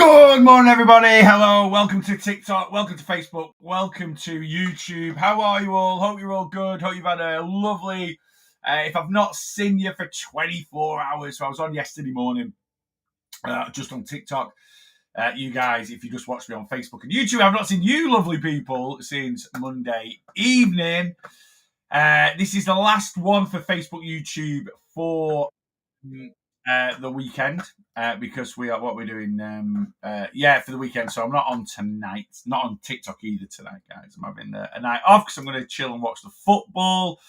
Good morning, everybody. Hello. Welcome to TikTok. Welcome to Facebook. Welcome to YouTube. How are you all? Hope you're all good. Hope you've had a lovely... if I've not seen you for 24 hours, so I was on yesterday morning, just on TikTok. You guys, if you just watched me on Facebook and YouTube, I've not seen you lovely people since Monday evening. This is the last one for Facebook, YouTube for... the weekend, because we are what we're doing for the weekend, so I'm not on tonight, not on TikTok either tonight, guys. I'm having a night off because I'm going to chill and watch the football.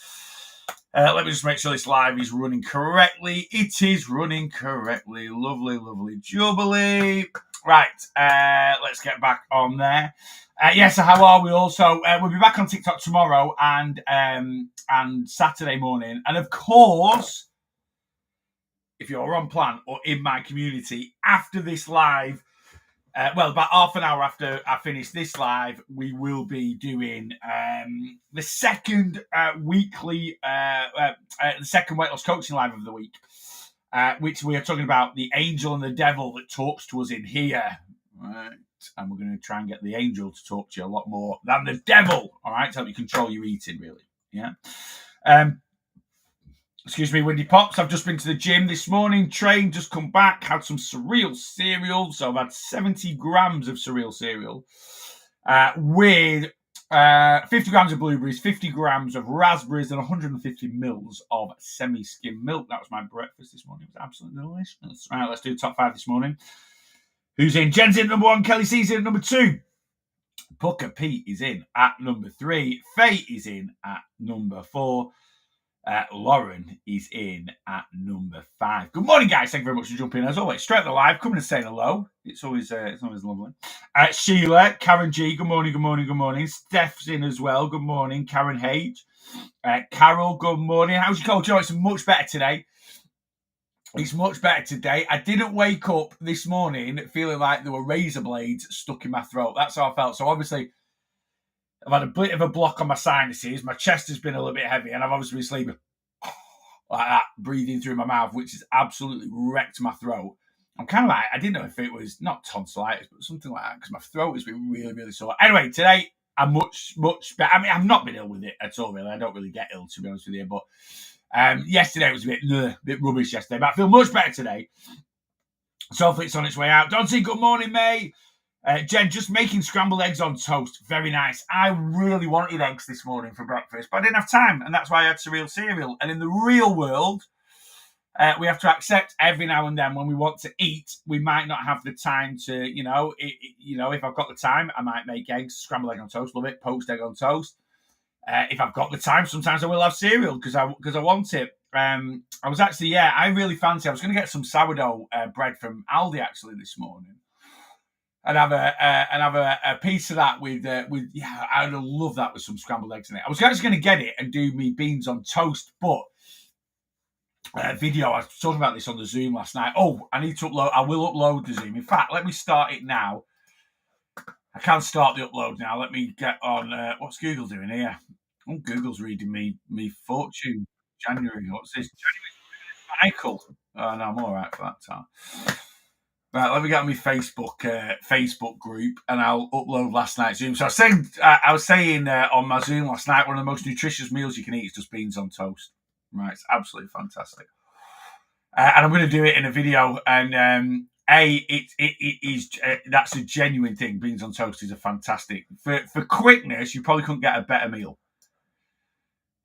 Let me just make sure this live is running correctly. It is running correctly. Lovely jubilee. Right, let's get back on there. So how are we all? So we'll be back on TikTok tomorrow and Saturday morning, and of course, if you're on plan or in my community after this live, about half an hour after I finish this live, we will be doing the second weekly, the second weight loss coaching live of the week, which we are talking about the angel and the devil that talks to us in here. Right. And we're going to try and get the angel to talk to you a lot more than the devil, all right, to help you control your eating, really. Yeah. Excuse me, Windy Pops. I've just been to the gym this morning, trained, just come back, had some surreal cereal. So I've had 70 grams of surreal cereal with 50 grams of blueberries, 50 grams of raspberries, and 150 mils of semi-skim milk. That was my breakfast this morning. It was absolutely delicious. Right, let's do top 5 this morning. Who's in? Jen's in number 1. Kelly C's in at number 2. Booker Pete is in at number 3. Faye is in at number 4. Lauren is in at number 5. Good morning, guys. Thank you very much for jumping in. As always, straight to the live, coming and saying hello. It's always lovely. Sheila, Karen G, good morning. Steph's in as well. Good morning. Karen H. Carol, good morning. How's your cold? It's much better today. It's much better today. I didn't wake up this morning feeling like there were razor blades stuck in my throat. That's how I felt. So obviously, I've had a bit of a block on my sinuses. My chest has been a little bit heavy, and I've obviously been sleeping like that, breathing through my mouth, which has absolutely wrecked my throat. I'm kind of like, I didn't know if it was not tonsillitis, but something like that, because my throat has been really sore. Anyway, today I'm much better. I mean, I've not been ill with it at all, really. I don't really get ill, to be honest with you. But yesterday was a bit rubbish yesterday, but I feel much better today. So hopefully it's on its way out. Donsey, good morning, mate. Jen, just making scrambled eggs on toast. Very nice. I really wanted eggs this morning for breakfast, but I didn't have time, and that's why I had surreal cereal. And in the real world, we have to accept every now and then when we want to eat, we might not have the time to, if I've got the time, I might make eggs, scrambled egg on toast, love it, poached egg on toast. If I've got the time, sometimes I will have cereal because I want it. I was actually, I really fancy, I was going to get some sourdough bread from Aldi actually this morning. And have a piece of that with I'd love that with some scrambled eggs in it. I was actually going to get it and do me beans on toast, but video, I was talking about this on the Zoom last night. Oh, I need to upload. I will upload the Zoom. In fact, let me start it now. I can't start the upload now. Let me get on. What's Google doing here? Oh, Google's reading me fortune. January. What's this? January. Michael. Oh no, I'm all right for that time. Right, let me get on my Facebook group, and I'll upload last night's Zoom. So I was saying on my Zoom last night, one of the most nutritious meals you can eat is just beans on toast. Right, it's absolutely fantastic. And I'm going to do it in a video. And it is that's a genuine thing. Beans on toast is a fantastic for quickness. You probably couldn't get a better meal.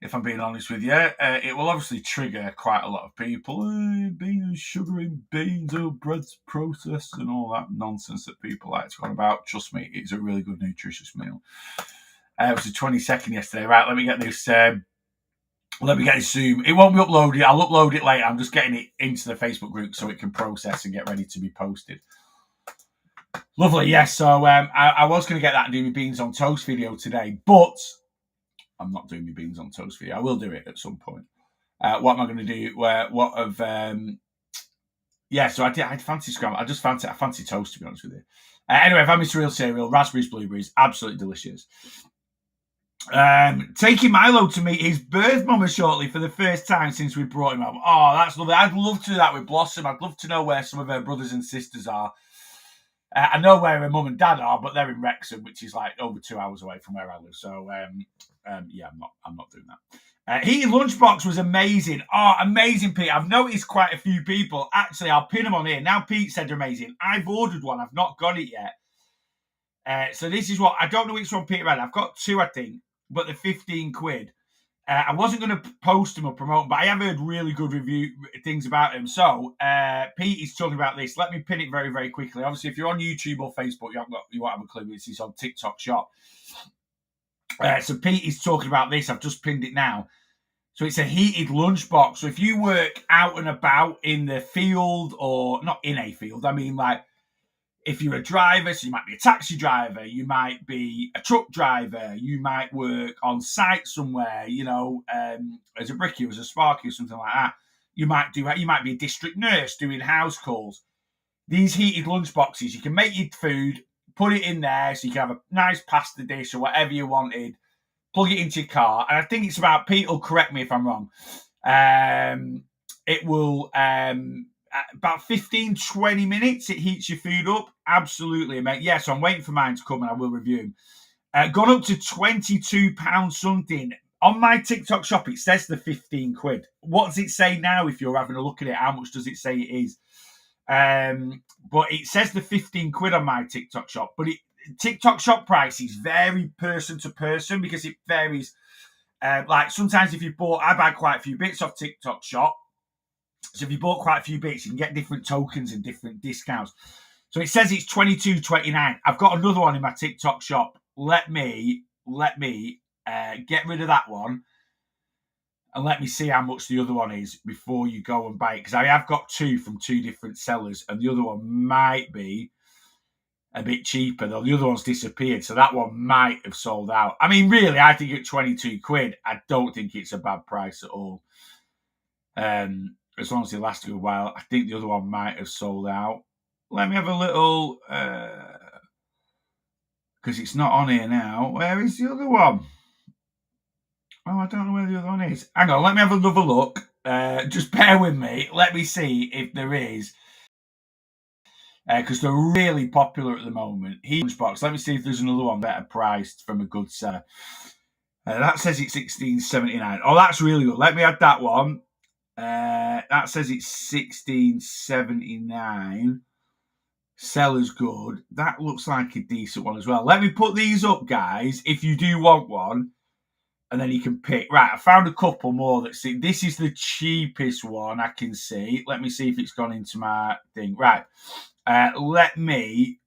If I'm being honest with you, it will obviously trigger quite a lot of people. Beans, sugar in beans, bread's processed, and all that nonsense that people like to talk about. Trust me, it's a really good, nutritious meal. It was the 22nd yesterday. Right, let me get this. Let me get this Zoom. It won't be uploaded. I'll upload it later. I'm just getting it into the Facebook group so it can process and get ready to be posted. Lovely, yes. So I was going to get that and do my beans on toast video today, but I'm not doing my beans on toast video. I will do it at some point. What am I going to do? So I fancy scramble. I fancy toast, to be honest with you. Anyway, I've had my surreal cereal, raspberries, blueberries, absolutely delicious. Taking Milo to meet his birth mama shortly for the first time since we brought him home. Oh, that's lovely. I'd love to do that with Blossom. I'd love to know where some of her brothers and sisters are. I know where her mum and dad are, but they're in Wrexham, which is like over 2 hours away from where I live. So yeah, I'm not doing that. Heated lunchbox was amazing. Oh, amazing, Pete. I've noticed quite a few people. Actually, I'll pin them on here. Now Pete said they're amazing. I've ordered one. I've not got it yet. So this is what, I don't know which one Peter had. I've got two, I think, but they're 15 quid. I wasn't going to post them or promote them, but I have heard really good review things about them. So Pete is talking about this. Let me pin it very, very quickly. Obviously, if you're on YouTube or Facebook, you won't have a clue. It's on TikTok Shop. So Pete is talking about this. I've just pinned it now. So it's a heated lunchbox. So if you work out and about in the field, or not in a field, I mean like if you're a driver, so you might be a taxi driver, you might be a truck driver, you might work on site somewhere, you know, as a brickie, as a sparky, or something like that. You might be a district nurse doing house calls. These heated lunchboxes, you can make your food, put it in there, so you can have a nice pasta dish or whatever you wanted. Plug it into your car, and I think it's about, Pete will correct me if I'm wrong. It will about 15-20 minutes. It heats your food up. Absolutely, mate. Yes, yeah, so I'm waiting for mine to come, and I will review them. Gone up to £22 something. On my TikTok shop, it says the 15 quid. What does it say now? If you're having a look at it, how much does it say it is? But it says the 15 quid on my TikTok shop. But TikTok shop prices vary person to person because it varies. Like sometimes if you bought, I buy quite a few bits off TikTok shop. So if you bought quite a few bits, you can get different tokens and different discounts. So it says it's $22.29. I've got another one in my TikTok shop. Let me get rid of that one and let me see how much the other one is before you go and buy it. Because I have got two from two different sellers, and the other one might be a bit cheaper, though the other one's disappeared. So that one might have sold out. I mean, really, I think at 22 quid, I don't think it's a bad price at all. As long as it lasts a good while. I think the other one might have sold out. Let me have a little, because it's not on here now. Where is the other one? Oh, I don't know where the other one is. Hang on, let me have another look. Just bear with me. Let me see if there is. Because they're really popular at the moment. Lunchbox. Let me see if there's another one better priced from a good seller. That says it's $16.79. Oh, that's really good. Let me add that one. That says it's $16.79. Seller's good. That looks like a decent one as well. Let me put these up, guys, if you do want one, and then you can pick. Right, I found a couple more that see. This is the cheapest one I can see. Let me see if it's gone into my thing. Right. Let me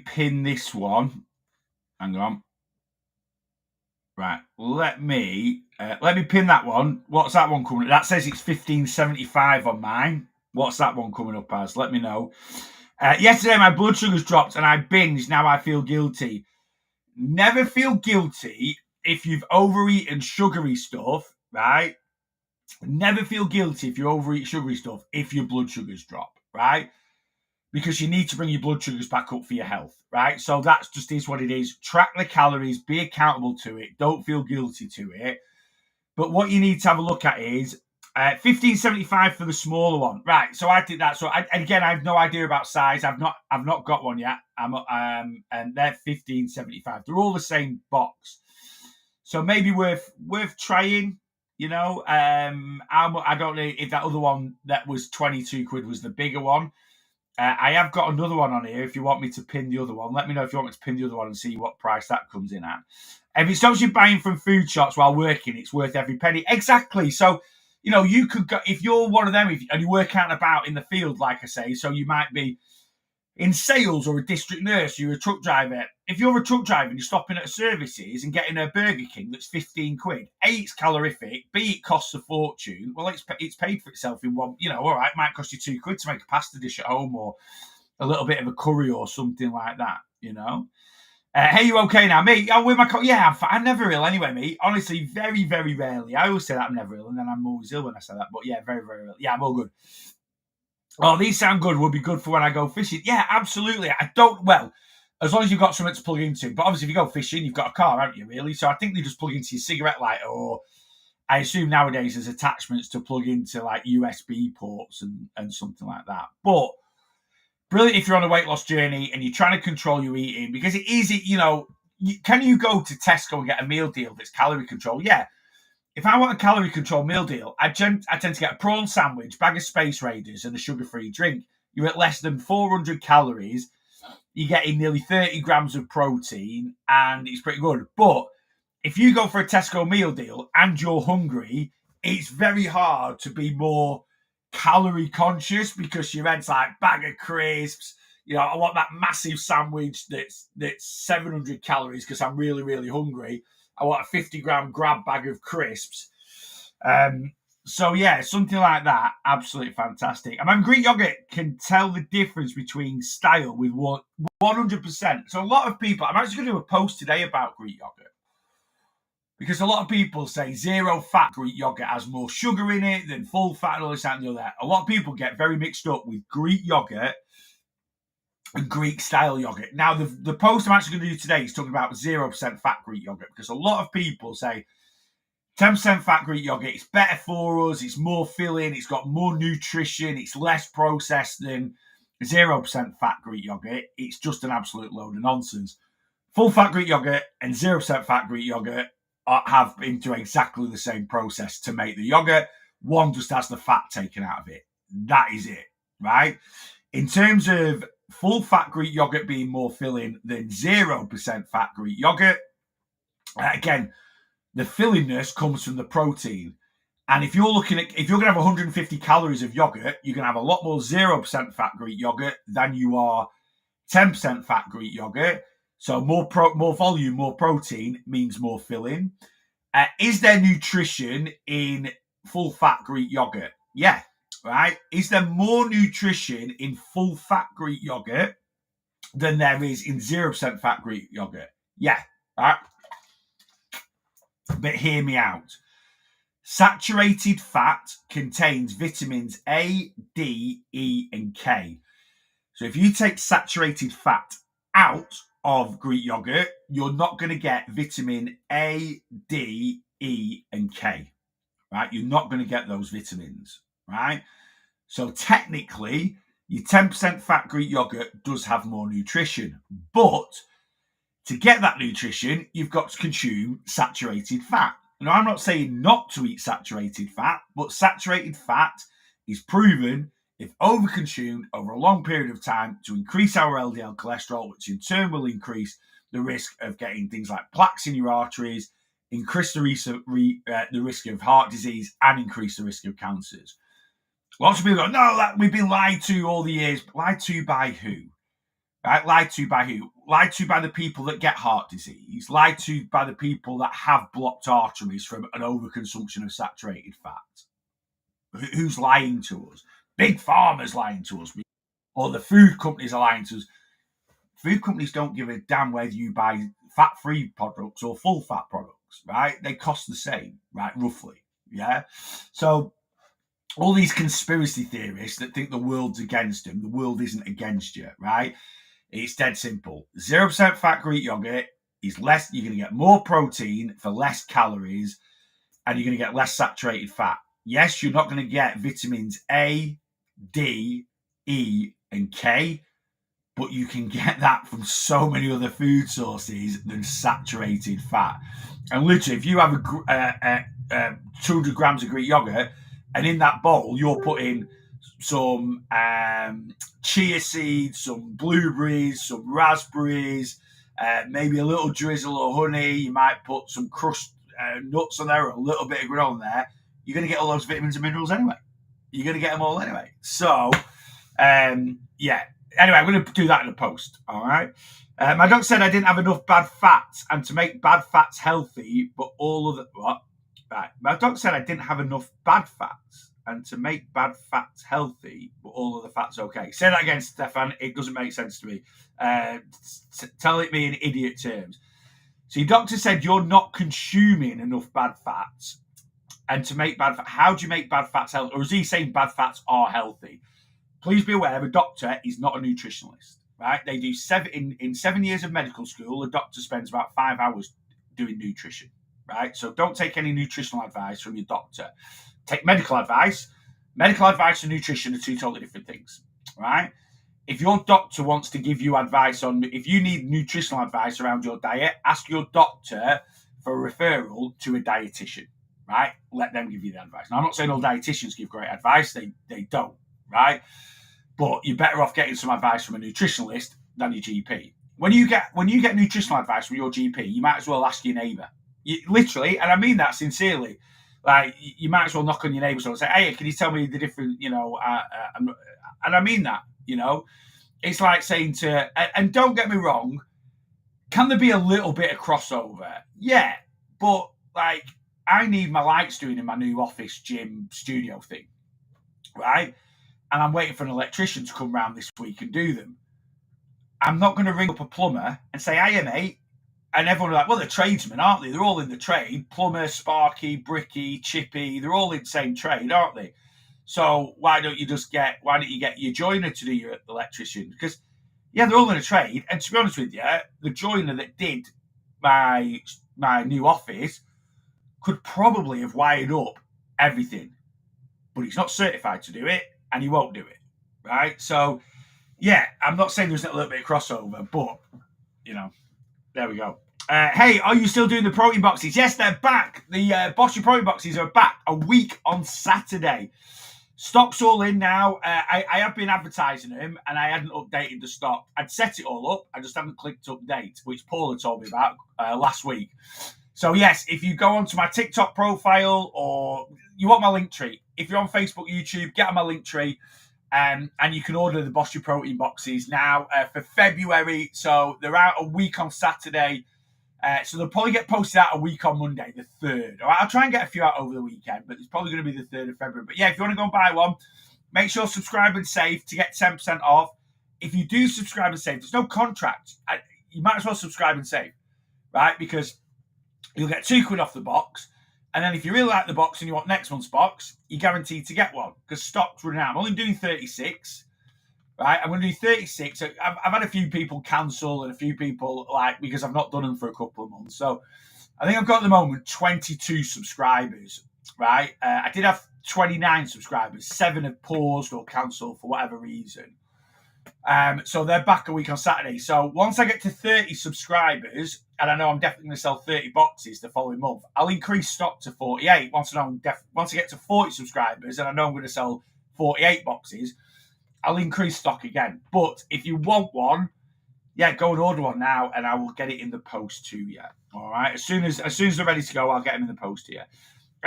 pin this one. Hang on. Right. Let me pin that one. What's that one coming? That says it's $15.75 on mine. What's that one coming up as? Let me know. Yesterday my blood sugars dropped and I binged. Now I feel guilty. Never feel guilty if you've overeaten sugary stuff, right? Never feel guilty if you overeat sugary stuff if your blood sugars drop, right? Because you need to bring your blood sugars back up for your health, right? So that's just is what it is. Track the calories, be accountable to it. Don't feel guilty to it. But what you need to have a look at is $15.75 for the smaller one, right? So I did that. So I have no idea about size. I've not got one yet. And they're $15.75. They're all the same box. So maybe worth trying. You know, I don't know if that other one that was 22 quid was the bigger one. I have got another one on here. If you want me to pin the other one, let me know if you want me to pin the other one and see what price that comes in at. If it's obviously buying from food shops while working, it's worth every penny. Exactly. So, you know, you could go, if you're one of them and you work out and about in the field, like I say, so you might be in sales or a district nurse, you're a truck driver. If you're a truck driver and you're stopping at services and getting a Burger King that's 15 quid, A, it's calorific, B, it costs a fortune. Well, it's paid for itself in one, you know, all right, it might cost you 2 quid to make a pasta dish at home or a little bit of a curry or something like that, you know. Hey, you okay now, mate? Oh, with my yeah, I'm never ill anyway, mate. Honestly, very, very rarely. I always say that I'm never ill, and then I'm always ill when I say that. But yeah, very, very ill. Yeah, I'm all good. Oh, these sound good. Would be good for when I go fishing. Yeah, absolutely. As long as you've got something to plug into. But obviously, if you go fishing, you've got a car, haven't you, really? So I think they just plug into your cigarette lighter or I assume nowadays there's attachments to plug into like USB ports and something like that. But brilliant if you're on a weight loss journey and you're trying to control your eating, because it is, can you go to Tesco and get a meal deal that's calorie control? Yeah. If I want a calorie control meal deal, I tend to get a prawn sandwich, bag of Space Raiders, and a sugar-free drink. You're at less than 400 calories. You're getting nearly 30 grams of protein, and it's pretty good. But if you go for a Tesco meal deal and you're hungry, it's very hard to be more calorie conscious because your head's like bag of crisps. I want that massive sandwich that's 700 calories because I'm really, really hungry. I want a 50-gram grab bag of crisps. So yeah, something like that, absolutely fantastic. I mean, Greek yogurt can tell the difference between style with 100%. So a lot of people, I'm actually going to do a post today about Greek yogurt, because a lot of people say zero fat Greek yogurt has more sugar in it than full fat and all this, that, and the other. A lot of people get very mixed up with Greek yogurt and Greek style yogurt. Now, the post I'm actually going to do today is talking about 0% fat Greek yogurt, because a lot of people say 10% fat Greek yogurt, it's better for us, it's more filling, it's got more nutrition, it's less processed than 0% fat Greek yogurt. It's just an absolute load of nonsense. Full fat Greek yogurt and 0% fat Greek yogurt have been through exactly the same process to make the yogurt. One just has the fat taken out of it. That is it, right? In terms of full fat Greek yogurt being more filling than 0% fat Greek yogurt, again, the fillingness comes from the protein. And if you're going to have 150 calories of yogurt, you're going to have a lot more 0% fat Greek yogurt than you are 10% fat Greek yogurt. So more volume, more protein means more filling. Is there nutrition in full fat Greek yogurt? Yeah, right. Is there more nutrition in full fat Greek yogurt than there is in 0% fat Greek yogurt? Yeah, right. But hear me out. Saturated fat contains vitamins A, D, E, and K. So if you take saturated fat out of Greek yogurt, you're not going to get vitamin A, D, E, and K, right? You're not going to get those vitamins, right? So technically, your 10% fat Greek yogurt does have more nutrition, but to get that nutrition, you've got to consume saturated fat. Now, I'm not saying not to eat saturated fat, but saturated fat is proven, if overconsumed over a long period of time, to increase our LDL cholesterol, which in turn will increase the risk of getting things like plaques in your arteries, increase the risk of heart disease, and increase the risk of cancers. Lots of people go, no, we've been lied to all the years. Lied to by who? Right? Lied to by who? Lied to by the people that get heart disease. Lied to by the people that have blocked arteries from an overconsumption of saturated fat. Who's lying to us? Big Pharma's lying to us. Or the food companies are lying to us. Food companies don't give a damn whether you buy fat-free products or full-fat products, right? They cost the same, right? Roughly, yeah? So all these conspiracy theorists that think the world's against them, the world isn't against you, right? It's dead simple. 0% fat Greek yogurt is less, you're going to get more protein for less calories, and you're going to get less saturated fat. Yes, you're not going to get vitamins A, D, E, and K, but you can get that from so many other food sources than saturated fat. And literally, if you have 200 grams of Greek yogurt, and in that bowl, you're putting some chia seeds, some blueberries, some raspberries, maybe a little drizzle of honey. You might put some crushed nuts on there, or a little bit of granola on there. You're going to get all those vitamins and minerals anyway. You're going to get them all anyway. So, yeah. Anyway, I'm going to do that in a post. All right. My doctor said I didn't have enough bad fats, and to make bad fats healthy, but all of the what? Right. My doctor said I didn't have enough bad fats, and to make bad fats healthy, but all of the fats okay. Say that again, Stefan. It doesn't make sense to me. Tell it me in idiot terms. So your doctor said you're not consuming enough bad fats, and to make bad fats, how do you make bad fats healthy? Or is he saying bad fats are healthy? Please be aware, a doctor is not a nutritionalist, right? They do in 7 years of medical school, a doctor spends about 5 hours doing nutrition, right? So don't take any nutritional advice from your doctor. Take medical advice. Medical advice and nutrition are two totally different things, right? If your doctor wants to give you advice on, if you need nutritional advice around your diet, ask your doctor for a referral to a dietitian, right? Let them give you the advice. Now, I'm not saying all dietitians give great advice, they don't, right? But you're better off getting some advice from a nutritionalist than your GP. When you get nutritional advice from your GP, you might as well ask your neighbour. Literally, and I mean that sincerely. Like, you might as well knock on your neighbour's door and say, "Hey, can you tell me the different?" And I mean that. It's like saying to, and don't get me wrong, can there be a little bit of crossover? Yeah, but like, I need my lights doing in my new office, gym, studio thing, right? And I'm waiting for an electrician to come round this week and do them. I'm not going to ring up a plumber and say, "Hey, mate," and everyone will be like, "Well, they're tradesmen, aren't they? They're all in the trade. Plumber, Sparky, Bricky, Chippy, they're all in the same trade, aren't they? So why don't you get your joiner to do your electrician?" Because, yeah, they're all in a trade. And to be honest with you, the joiner that did my new office could probably have wired up everything, but he's not certified to do it, and he won't do it, right? So, yeah, I'm not saying there's not a little bit of crossover, but, there we go. Hey, are you still doing the protein boxes? Yes, they're back. The Boschi protein boxes are back a week on Saturday. Stock's all in now. I have been advertising them, and I hadn't updated the stock. I'd set it all up. I just haven't clicked update, which Paula told me about last week. So, yes, if you go onto my TikTok profile, or you want my link tree, if you're on Facebook, YouTube, get on my link tree, and you can order the Boschi protein boxes now for February. So they're out a week on Saturday. So they'll probably get posted out a week on Monday, the 3rd. All right, I'll try and get a few out over the weekend, but it's probably going to be the 3rd of February. But yeah, if you want to go and buy one, make sure subscribe and save to get 10% off. If you do subscribe and save, there's no contract. You might as well subscribe and save, right? Because you'll get £2 off the box. And then if you really like the box and you want next month's box, you're guaranteed to get one because stock's running out. I'm only doing 36. Right, I'm going to do 36. I've had a few people cancel and a few people because I've not done them for a couple of months. So I think I've got at the moment 22 subscribers. Right, I did have 29 subscribers. 7 have paused or cancelled for whatever reason. So they're back a week on Saturday. So once I get to 30 subscribers, and I know I'm definitely going to sell 30 boxes the following month, I'll increase stock to 48. Once I get to 40 subscribers, and I know I'm going to sell 48 boxes, I'll increase stock again. But if you want one, yeah, go and order one now, and I will get it in the post to you. All right. As soon as they're ready to go, I'll get them in the post to you.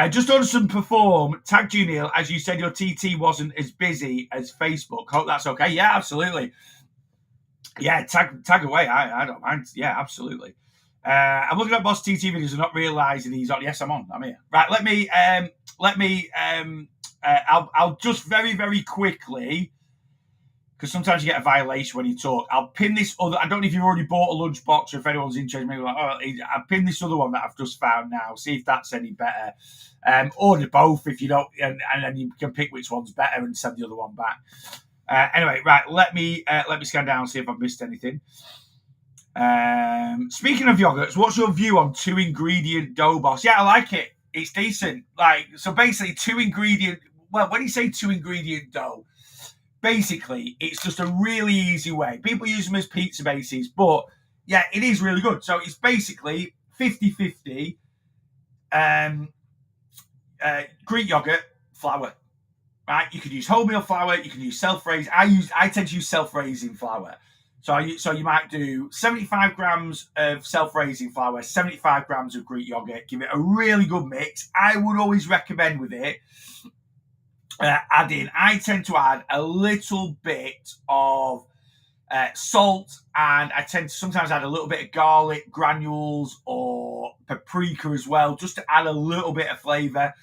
Just on some Perform, tag you, Neil, as you said your TT wasn't as busy as Facebook. Hope that's okay. Yeah, absolutely. Yeah, tag away. I don't mind. Yeah, absolutely. I'm looking at Boss TT videos and not realising he's on. Yes, I'm on. I'm here. Right. I'll just very, very quickly, because sometimes you get a violation when you talk. I'll pin this other. I don't know if you've already bought a lunchbox or if anyone's interested. Maybe I'll pin this other one that I've just found now. See if that's any better. Order both if you don't, and then you can pick which one's better and send the other one back. Anyway, right. Let me scan down and see if I've missed anything. Speaking of yogurts, what's your view on 2-ingredient dough boss? Yeah, I like it. It's decent. So basically 2-ingredient. Well, when you say 2-ingredient dough, basically, it's just a really easy way. People use them as pizza bases, but yeah, it is really good. So it's basically 50-50 Greek yogurt, flour. Right? You could use wholemeal flour, you can use self-raising. I tend to use self-raising flour. So you might do 75 grams of self-raising flour, 75 grams of Greek yogurt, give it a really good mix. I would always recommend with it I tend to add a little bit of salt, and I tend to sometimes add a little bit of garlic granules or paprika as well, just to add a little bit of flavour.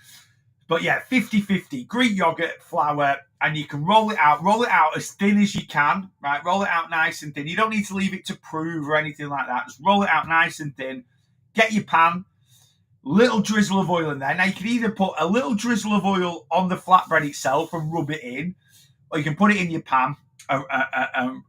But yeah, 50-50 Greek yogurt, flour, and you can roll it out as thin as you can, right? Roll it out nice and thin. You don't need to leave it to prove or anything like that. Just roll it out nice and thin. Get your pan. Little drizzle of oil in there. Now, you can either put a little drizzle of oil on the flatbread itself and rub it in, or you can put it in your pan, and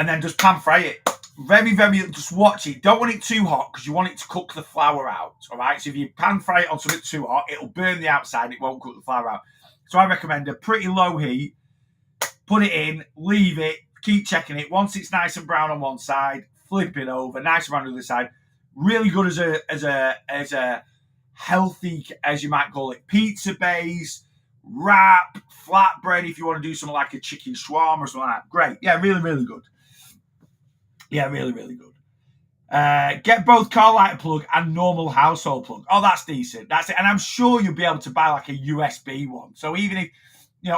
then just pan fry it. Very, very, just watch it. Don't want it too hot because you want it to cook the flour out, all right? So if you pan fry it on something too hot, it'll burn the outside, it won't cook the flour out. So I recommend a pretty low heat, put it in, leave it, keep checking it. Once it's nice and brown on one side, flip it over, nice and brown on the other side. Really good as a healthy, as you might call it, pizza base, wrap, flatbread if you want to do something like a chicken shawarma or something like that. Great. Yeah, really, really good. Yeah, really, really good. Get both car lighter plug and normal household plug. Oh, that's decent. That's it. And I'm sure you'll be able to buy like a USB one. So even if,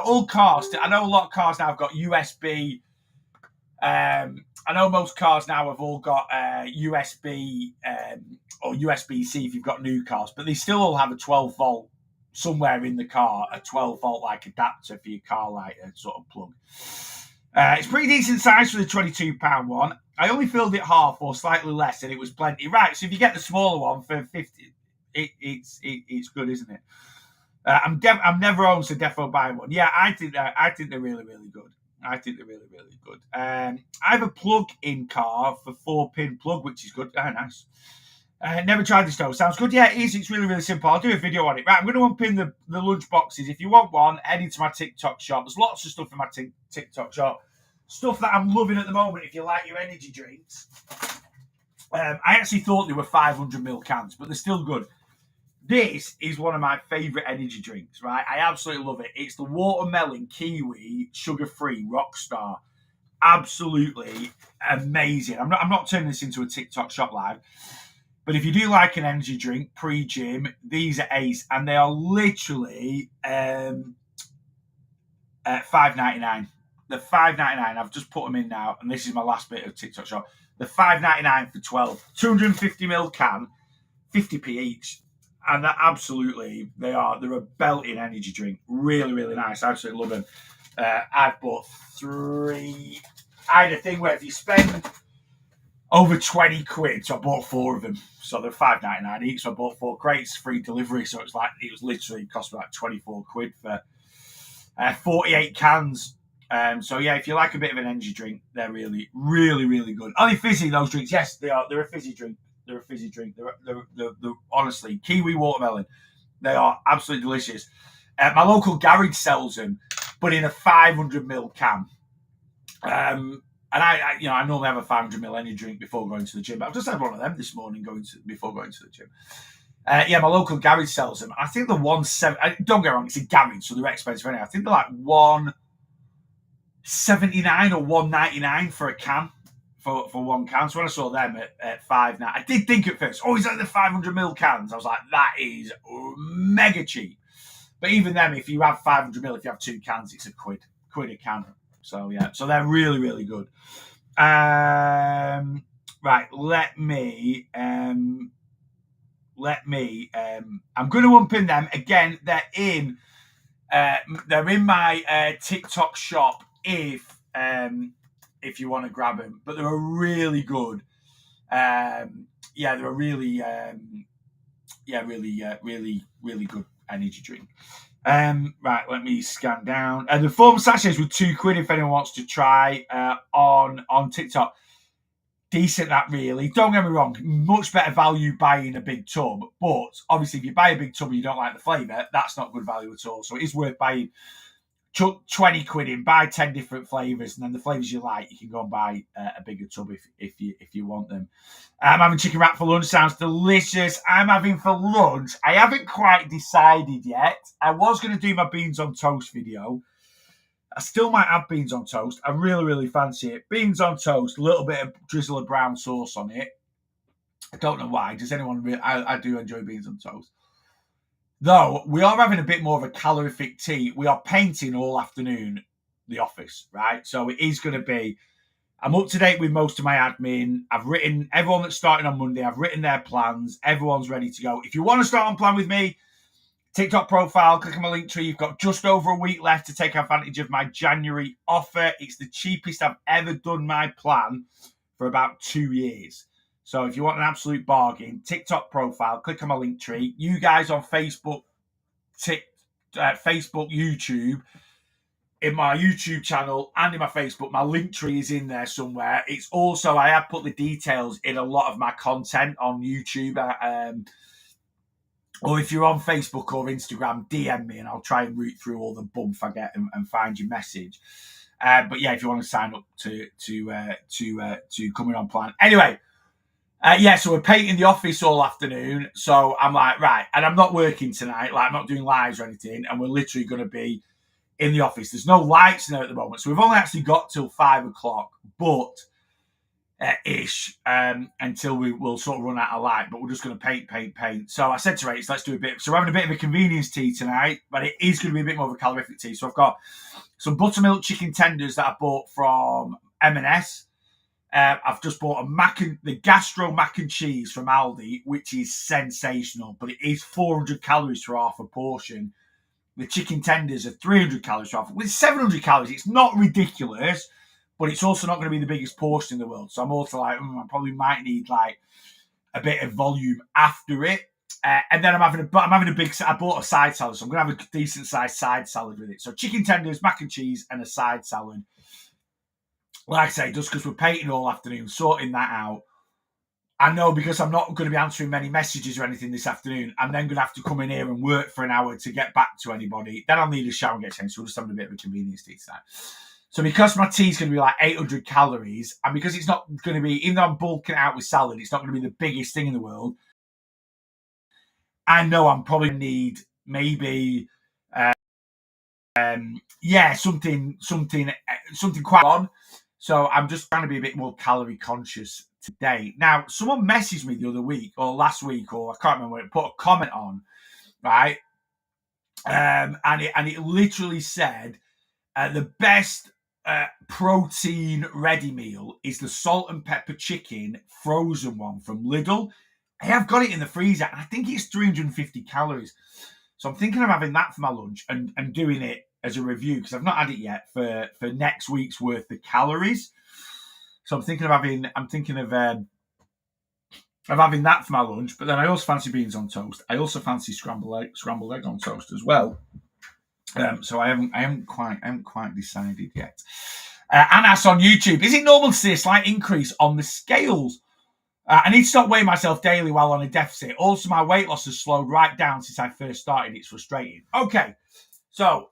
all cars, I know a lot of cars now have got USB. I know most cars now have all got USB or USB-C if you've got new cars, but they still all have a 12 volt somewhere in the car, a 12 volt like adapter for your car lighter sort of plug. It's pretty decent size for the £22 one. I only filled it half or slightly less, and it was plenty. Right, so if you get the smaller one for 50, it's good, isn't it? I'm never on, so defo buying one. Yeah, I think they're really, really good. I think they're really, really good. I have a plug-in car for 4-pin plug, which is good. Oh, nice. Never tried this though. Sounds good. Yeah, it is. It's really, really simple. I'll do a video on it. Right, I'm going to unpin the lunch boxes. If you want one, head into my TikTok shop. There's lots of stuff in my TikTok shop. Stuff that I'm loving at the moment if you like your energy drinks. I actually thought they were 500ml cans, but they're still good. This is one of my favourite energy drinks, right? I absolutely love it. It's the watermelon kiwi sugar-free Rockstar. Absolutely amazing. I'm not turning this into a TikTok shop live. But if you do like an energy drink pre-gym, these are ace, and they are literally $5.99. They're $5.99. I've just put them in now, and this is my last bit of TikTok shop. They're $5.99 for 12. 250ml can, 50p each, and they're absolutely they're a belting energy drink. Really, really nice. I absolutely love them. I've bought 3. I had a thing where if you spend over 20 quid, so I bought 4 of them. So they're $5.99 each. So I bought 4 crates, free delivery. So it was literally cost me like 24 quid for 48 cans. So yeah, if you like a bit of an energy drink, they're really, really, really good. Are they fizzy, those drinks? Yes, they are. They're a fizzy drink. They're honestly kiwi watermelon. They are absolutely delicious. My local garage sells them, but in a 500ml can. And I normally have a 500ml energy drink before going to the gym. But I've just had one of them this morning before going to the gym. My local garage sells them. I think the 170. Don't get me wrong, it's a garage, so they're expensive anyway. I think they're like $179 or $199 for a can. For one can. So when I saw them at $5.99, I did think at first, is that the 500ml cans? I was like, that is mega cheap. But even then, if you have 500ml, if you have 2 cans, it's quid a can. So yeah, so they're really, really good. Right, let me. I'm going to unpin them again. They're in my TikTok shop if you want to grab them. But they're a really good. They're a really, really good energy drink. Right, let me scan down. The foam sachets were £2 if anyone wants to try on TikTok. Decent, that really. Don't get me wrong, much better value buying a big tub. But obviously, if you buy a big tub and you don't like the flavour, that's not good value at all. So it is worth buying. Chuck 20 quid in, buy 10 different flavours, and then the flavours you like, you can go and buy a bigger tub if you want them. I'm having chicken wrap for lunch. Sounds delicious. I'm having for lunch. I haven't quite decided yet. I was going to do my beans on toast video. I still might have beans on toast. I really, really fancy it. Beans on toast, a little bit of drizzle of brown sauce on it. I don't know why. Does anyone I do enjoy beans on toast. Though we are having a bit more of a calorific tea. We are painting all afternoon the office, right? So it is going to be, I'm up to date with most of my admin. I've written everyone that's starting on Monday. I've written their plans. Everyone's ready to go. If you want to start on plan with me, TikTok profile, click on my link tree. You've got just over a week left to take advantage of my January offer. It's the cheapest I've ever done my plan for about 2 years. So if you want an absolute bargain, TikTok profile, click on my link tree. You guys on Facebook, Facebook, YouTube, in my YouTube channel and in my Facebook. My link tree is in there somewhere. It's also, I have put the details in a lot of my content on YouTube. Or if you're on Facebook or Instagram, DM me and I'll try and root through all the bump I get and find your message. But yeah, if you want to sign up to coming on plan. Anyway, so we're painting the office all afternoon. So I'm like, right, and I'm not working tonight. Like, I'm not doing lives or anything. And we're literally going to be in the office. There's no lights in there at the moment. So we've only actually got till 5 o'clock, but ish, until we'll sort of run out of light. But we're just going to paint. So I said to Rach, let's do a bit. So we're having a bit of a convenience tea tonight, but it is going to be a bit more of a calorific tea. So I've got some buttermilk chicken tenders that I bought from M&S. I've just bought the Gastro mac and cheese from Aldi, which is sensational, but it is 400 calories for half a portion. The chicken tenders are 300 calories for half. With 700 calories, it's not ridiculous, but it's also not going to be the biggest portion in the world. So I'm also like, I probably might need like a bit of volume after it. And then I'm having a big. I bought a side salad, so I'm going to have a decent sized side salad with it. So chicken tenders, mac and cheese, and a side salad. Like I say, just because we're painting all afternoon, sorting that out. I know because I'm not going to be answering many messages or anything this afternoon, I'm then going to have to come in here and work for an hour to get back to anybody. Then I'll need a shower and get changed. So we're just having a bit of a convenience tea tonight. So because my tea's going to be like 800 calories, and because it's not going to be, even though I'm bulking out with salad, it's not going to be the biggest thing in the world. I know I'm probably going to need maybe, something quite on. So I'm just trying to be a bit more calorie conscious today. Now, someone messaged me the other week or last week, or I can't remember when, it put a comment on, right? And it literally said the best protein ready meal is the salt and pepper chicken frozen one from Lidl. I have got it in the freezer. I think it's 350 calories. So I'm thinking of having that for my lunch and doing it as a review because I've not had it yet for next week's worth of calories. So I'm thinking of having that for my lunch. But then I also fancy beans on toast. I also fancy scrambled egg on toast as well. So I haven't quite decided yet. Anas on YouTube, is it normal to see a slight increase on the scales? I need to stop weighing myself daily while on a deficit. Also, my weight loss has slowed right down since I first started. It's frustrating. Okay, so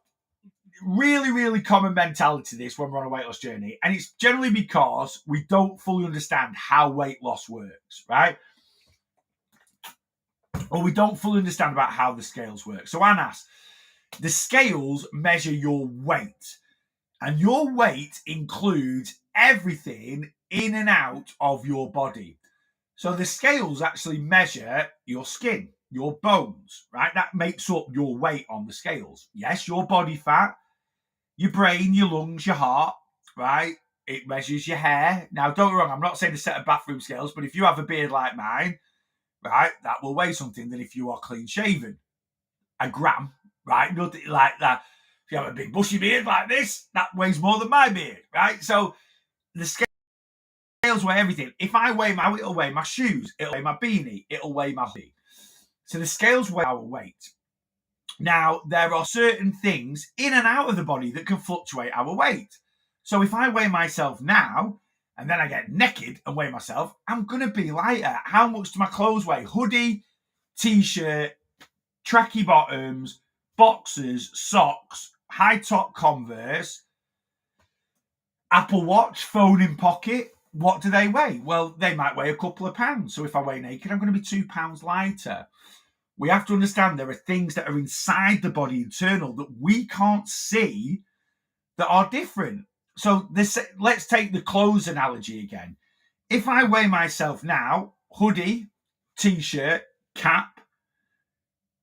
really, really common mentality this when we're on a weight loss journey. And it's generally because we don't fully understand how weight loss works, right? Or we don't fully understand about how the scales work. So Anas, the scales measure your weight. And your weight includes everything in and out of your body. So the scales actually measure your skin, your bones, right? That makes up your weight on the scales. Yes, your body fat, your brain, your lungs, your heart, right? It measures your hair. Now, don't get me wrong, I'm not saying a set of bathroom scales, but if you have a beard like mine, right, that will weigh something than if you are clean shaven. A gram, right? Nothing like that. If you have a big bushy beard like this, that weighs more than my beard, right? So the scales weigh everything. If I weigh it'll weigh my shoes, it'll weigh my beanie, it'll weigh my hoodie. So the scales weigh our weight. Now, there are certain things in and out of the body that can fluctuate our weight. So if I weigh myself now, and then I get naked and weigh myself, I'm going to be lighter. How much do my clothes weigh? Hoodie, t-shirt, tracky bottoms, boxers, socks, high top Converse, Apple Watch, phone in pocket. What do they weigh? Well, they might weigh a couple of pounds. So if I weigh naked, I'm going to be 2 pounds lighter. We have to understand there are things that are inside the body, internal, that we can't see that are different. So let's take the clothes analogy again. If I weigh myself now, hoodie, t-shirt, cap,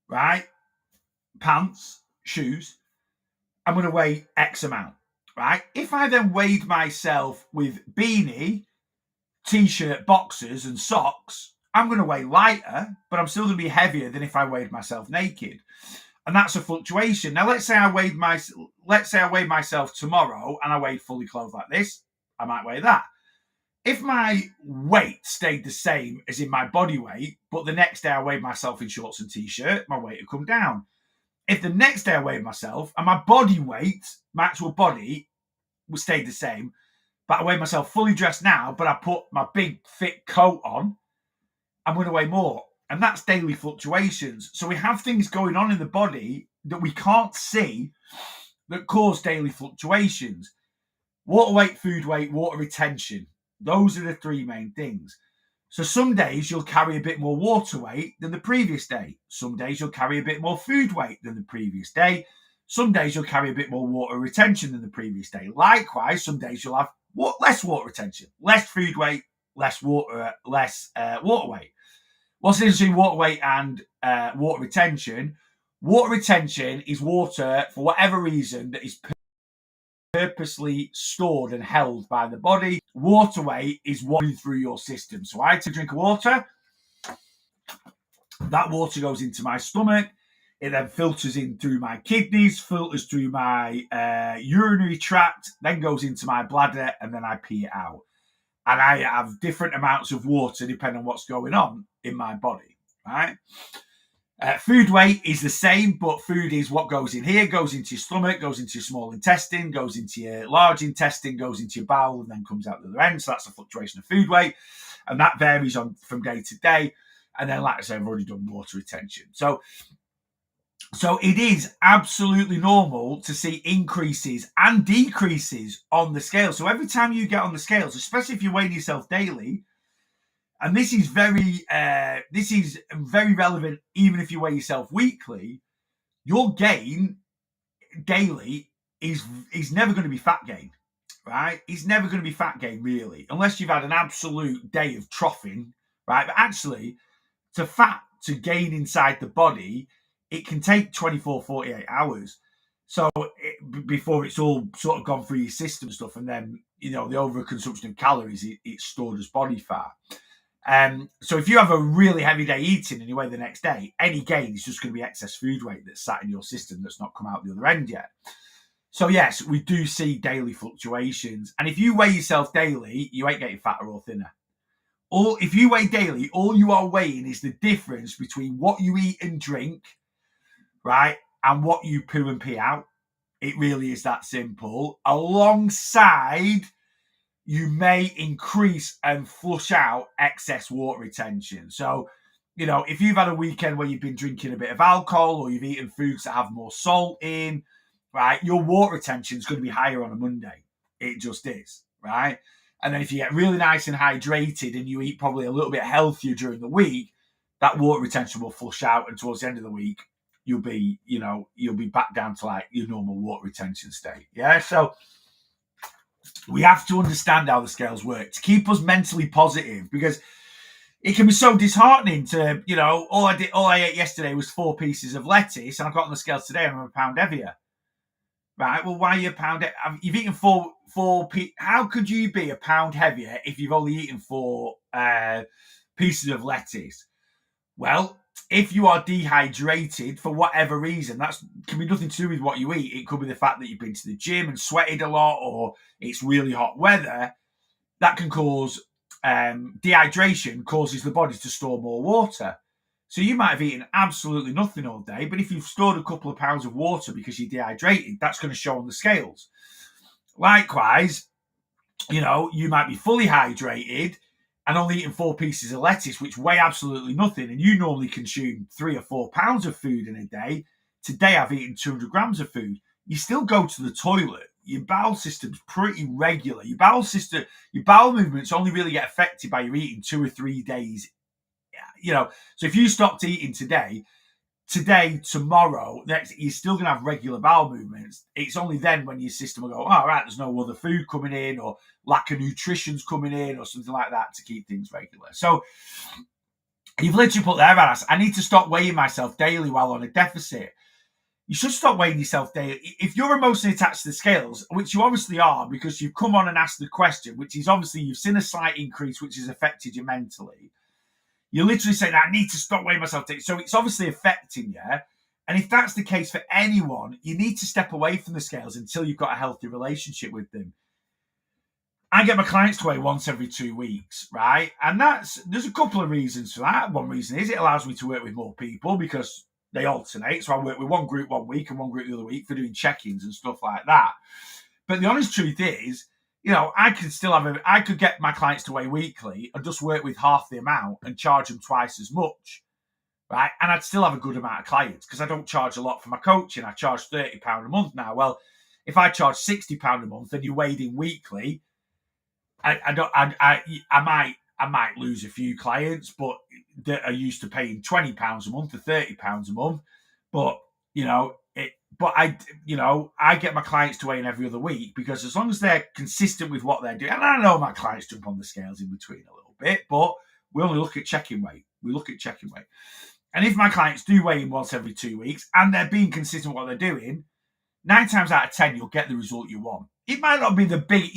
right, pants, shoes, I'm going to weigh X amount, right? If I then weighed myself with beanie, t-shirt, boxers and socks, I'm going to weigh lighter, but I'm still going to be heavier than if I weighed myself naked. And that's a fluctuation. Now, let's say I weighed myself tomorrow and I weighed fully clothed like this, I might weigh that. If my weight stayed the same as in my body weight, but the next day I weighed myself in shorts and t-shirt, my weight would come down. if the next day I weighed myself and my body weight, my actual body, stayed the same, but I weigh myself fully dressed now, but I put my big thick coat on, I'm going to weigh more. And that's daily fluctuations. So we have things going on in the body that we can't see that cause daily fluctuations. Water weight, food weight, water retention. Those are the three main things. So some days you'll carry a bit more water weight than the previous day. Some days you'll carry a bit more food weight than the previous day. Some days you'll carry a bit more water retention than the previous day. Likewise, some days you'll have less water retention, less food weight, less water weight. What's interesting, water weight and water retention? Water retention is water, for whatever reason, that is purposely stored and held by the body. Water weight is washing through your system. So I take a drink of water. That water goes into my stomach. It then filters in through my kidneys, filters through my urinary tract, then goes into my bladder, and then I pee it out. And I have different amounts of water depending on what's going on in my body, right? Food weight is the same, but food is what goes in here, goes into your stomach, goes into your small intestine, goes into your large intestine, goes into your bowel, and then comes out the other end. So that's a fluctuation of food weight. And that varies from day to day. And then, like I said, I've already done water retention. So it is absolutely normal to see increases and decreases on the scale. So every time you get on the scales, especially if you're weighing yourself daily, and this is very relevant even if you weigh yourself weekly, your gain daily is never going to be fat gain, right? It's never going to be fat gain, really, unless you've had an absolute day of troughing, right? But actually, to gain inside the body, it can take 24, 48 hours. So before it's all sort of gone through your system and stuff, and then, the overconsumption of calories, it's stored as body fat. So if you have a really heavy day eating and you weigh the next day, any gain is just going to be excess food weight that's sat in your system that's not come out the other end yet. So yes, we do see daily fluctuations. And if you weigh yourself daily, you ain't getting fatter or thinner. Or if you weigh daily, all you are weighing is the difference between what you eat and drink, right, and what you poo and pee out. It really is that simple. Alongside, you may increase and flush out excess water retention. So, if you've had a weekend where you've been drinking a bit of alcohol or you've eaten foods that have more salt in, right, your water retention is going to be higher on a Monday. It just is, right? And then if you get really nice and hydrated and you eat probably a little bit healthier during the week, that water retention will flush out, and towards the end of the week, you'll be back down to like your normal water retention state. Yeah, so we have to understand how the scales work to keep us mentally positive, because it can be so disheartening to, all I ate yesterday was 4 pieces of lettuce, and I got on the scales today and I'm a pound heavier. Right, well, why are you a pound? You've eaten four. How could you be a pound heavier if you've only eaten 4 pieces of lettuce? Well, if you are dehydrated for whatever reason, that can be nothing to do with what you eat. It could be the fact that you've been to the gym and sweated a lot, or it's really hot weather. That can cause dehydration, causes the body to store more water. So you might have eaten absolutely nothing all day, but if you've stored a couple of pounds of water because you're dehydrated, that's going to show on the scales. Likewise, you might be fully hydrated and only eating 4 pieces of lettuce, which weigh absolutely nothing, and you normally consume 3 or 4 pounds of food in a day. Today, I've eaten 200 grams of food. You still go to the toilet. Your bowel system's pretty regular. Your bowel movements only really get affected by your eating 2 or 3 days. So if you stopped eating today, tomorrow, you're still going to have regular bowel movements. It's only then when your system will go, all right, there's no other food coming in, or lack of nutrition's coming in, or something like that, to keep things regular. So you've literally put there, Anas, I need to stop weighing myself daily while on a deficit. You should stop weighing yourself daily. If you're emotionally attached to the scales, which you obviously are, because you've come on and asked the question, which is obviously you've seen a slight increase, which has affected you mentally. You're literally saying, I need to stop weighing myself daily. So it's obviously affecting you. And if that's the case for anyone, you need to step away from the scales until you've got a healthy relationship with them. I get my clients to weigh once every 2 weeks, right? And there's a couple of reasons for that. One reason is it allows me to work with more people, because they alternate. So I work with one group one week and one group the other week for doing check-ins and stuff like that. But the honest truth is, I could get my clients to weigh weekly and just work with half the amount and charge them twice as much, right? And I'd still have a good amount of clients because I don't charge a lot for my coaching. I charge £30 a month now. Well, if I charge £60 a month and you weighed in weekly, I might lose a few clients, but that are used to paying £20 a month or £30 a month. But I get my clients to weigh in every other week because as long as they're consistent with what they're doing, and I know my clients jump on the scales in between a little bit, but we only look at check-in weight. And if my clients do weigh in once every 2 weeks and they're being consistent with what they're doing, 9 times out of 10, you'll get the result you want. It might not be the big,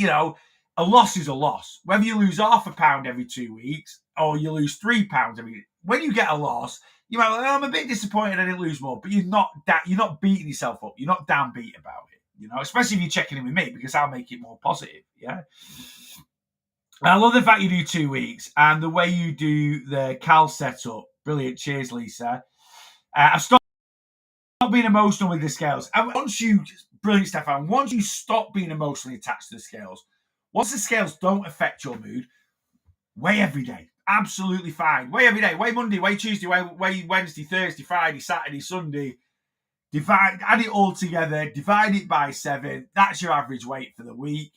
a loss is a loss. Whether you lose half a pound every 2 weeks or you lose £3 every week, when you get a loss, you might go, I'm a bit disappointed I didn't lose more, but you're not beating yourself up. You're not downbeat about it, especially if you're checking in with me because I'll make it more positive. Yeah. I love the fact you do 2 weeks and the way you do the Cal setup. Brilliant. Cheers, Lisa. I've stopped being emotional with the scales. And brilliant, Stefan, once you stop being emotionally attached to the scales, once the scales don't affect your mood, weigh every day. Absolutely fine. Weigh every day. Weigh Monday, weigh Tuesday, weigh Wednesday, Thursday, Friday, Saturday, Sunday. Add it all together, divide it by 7. That's your average weight for the week.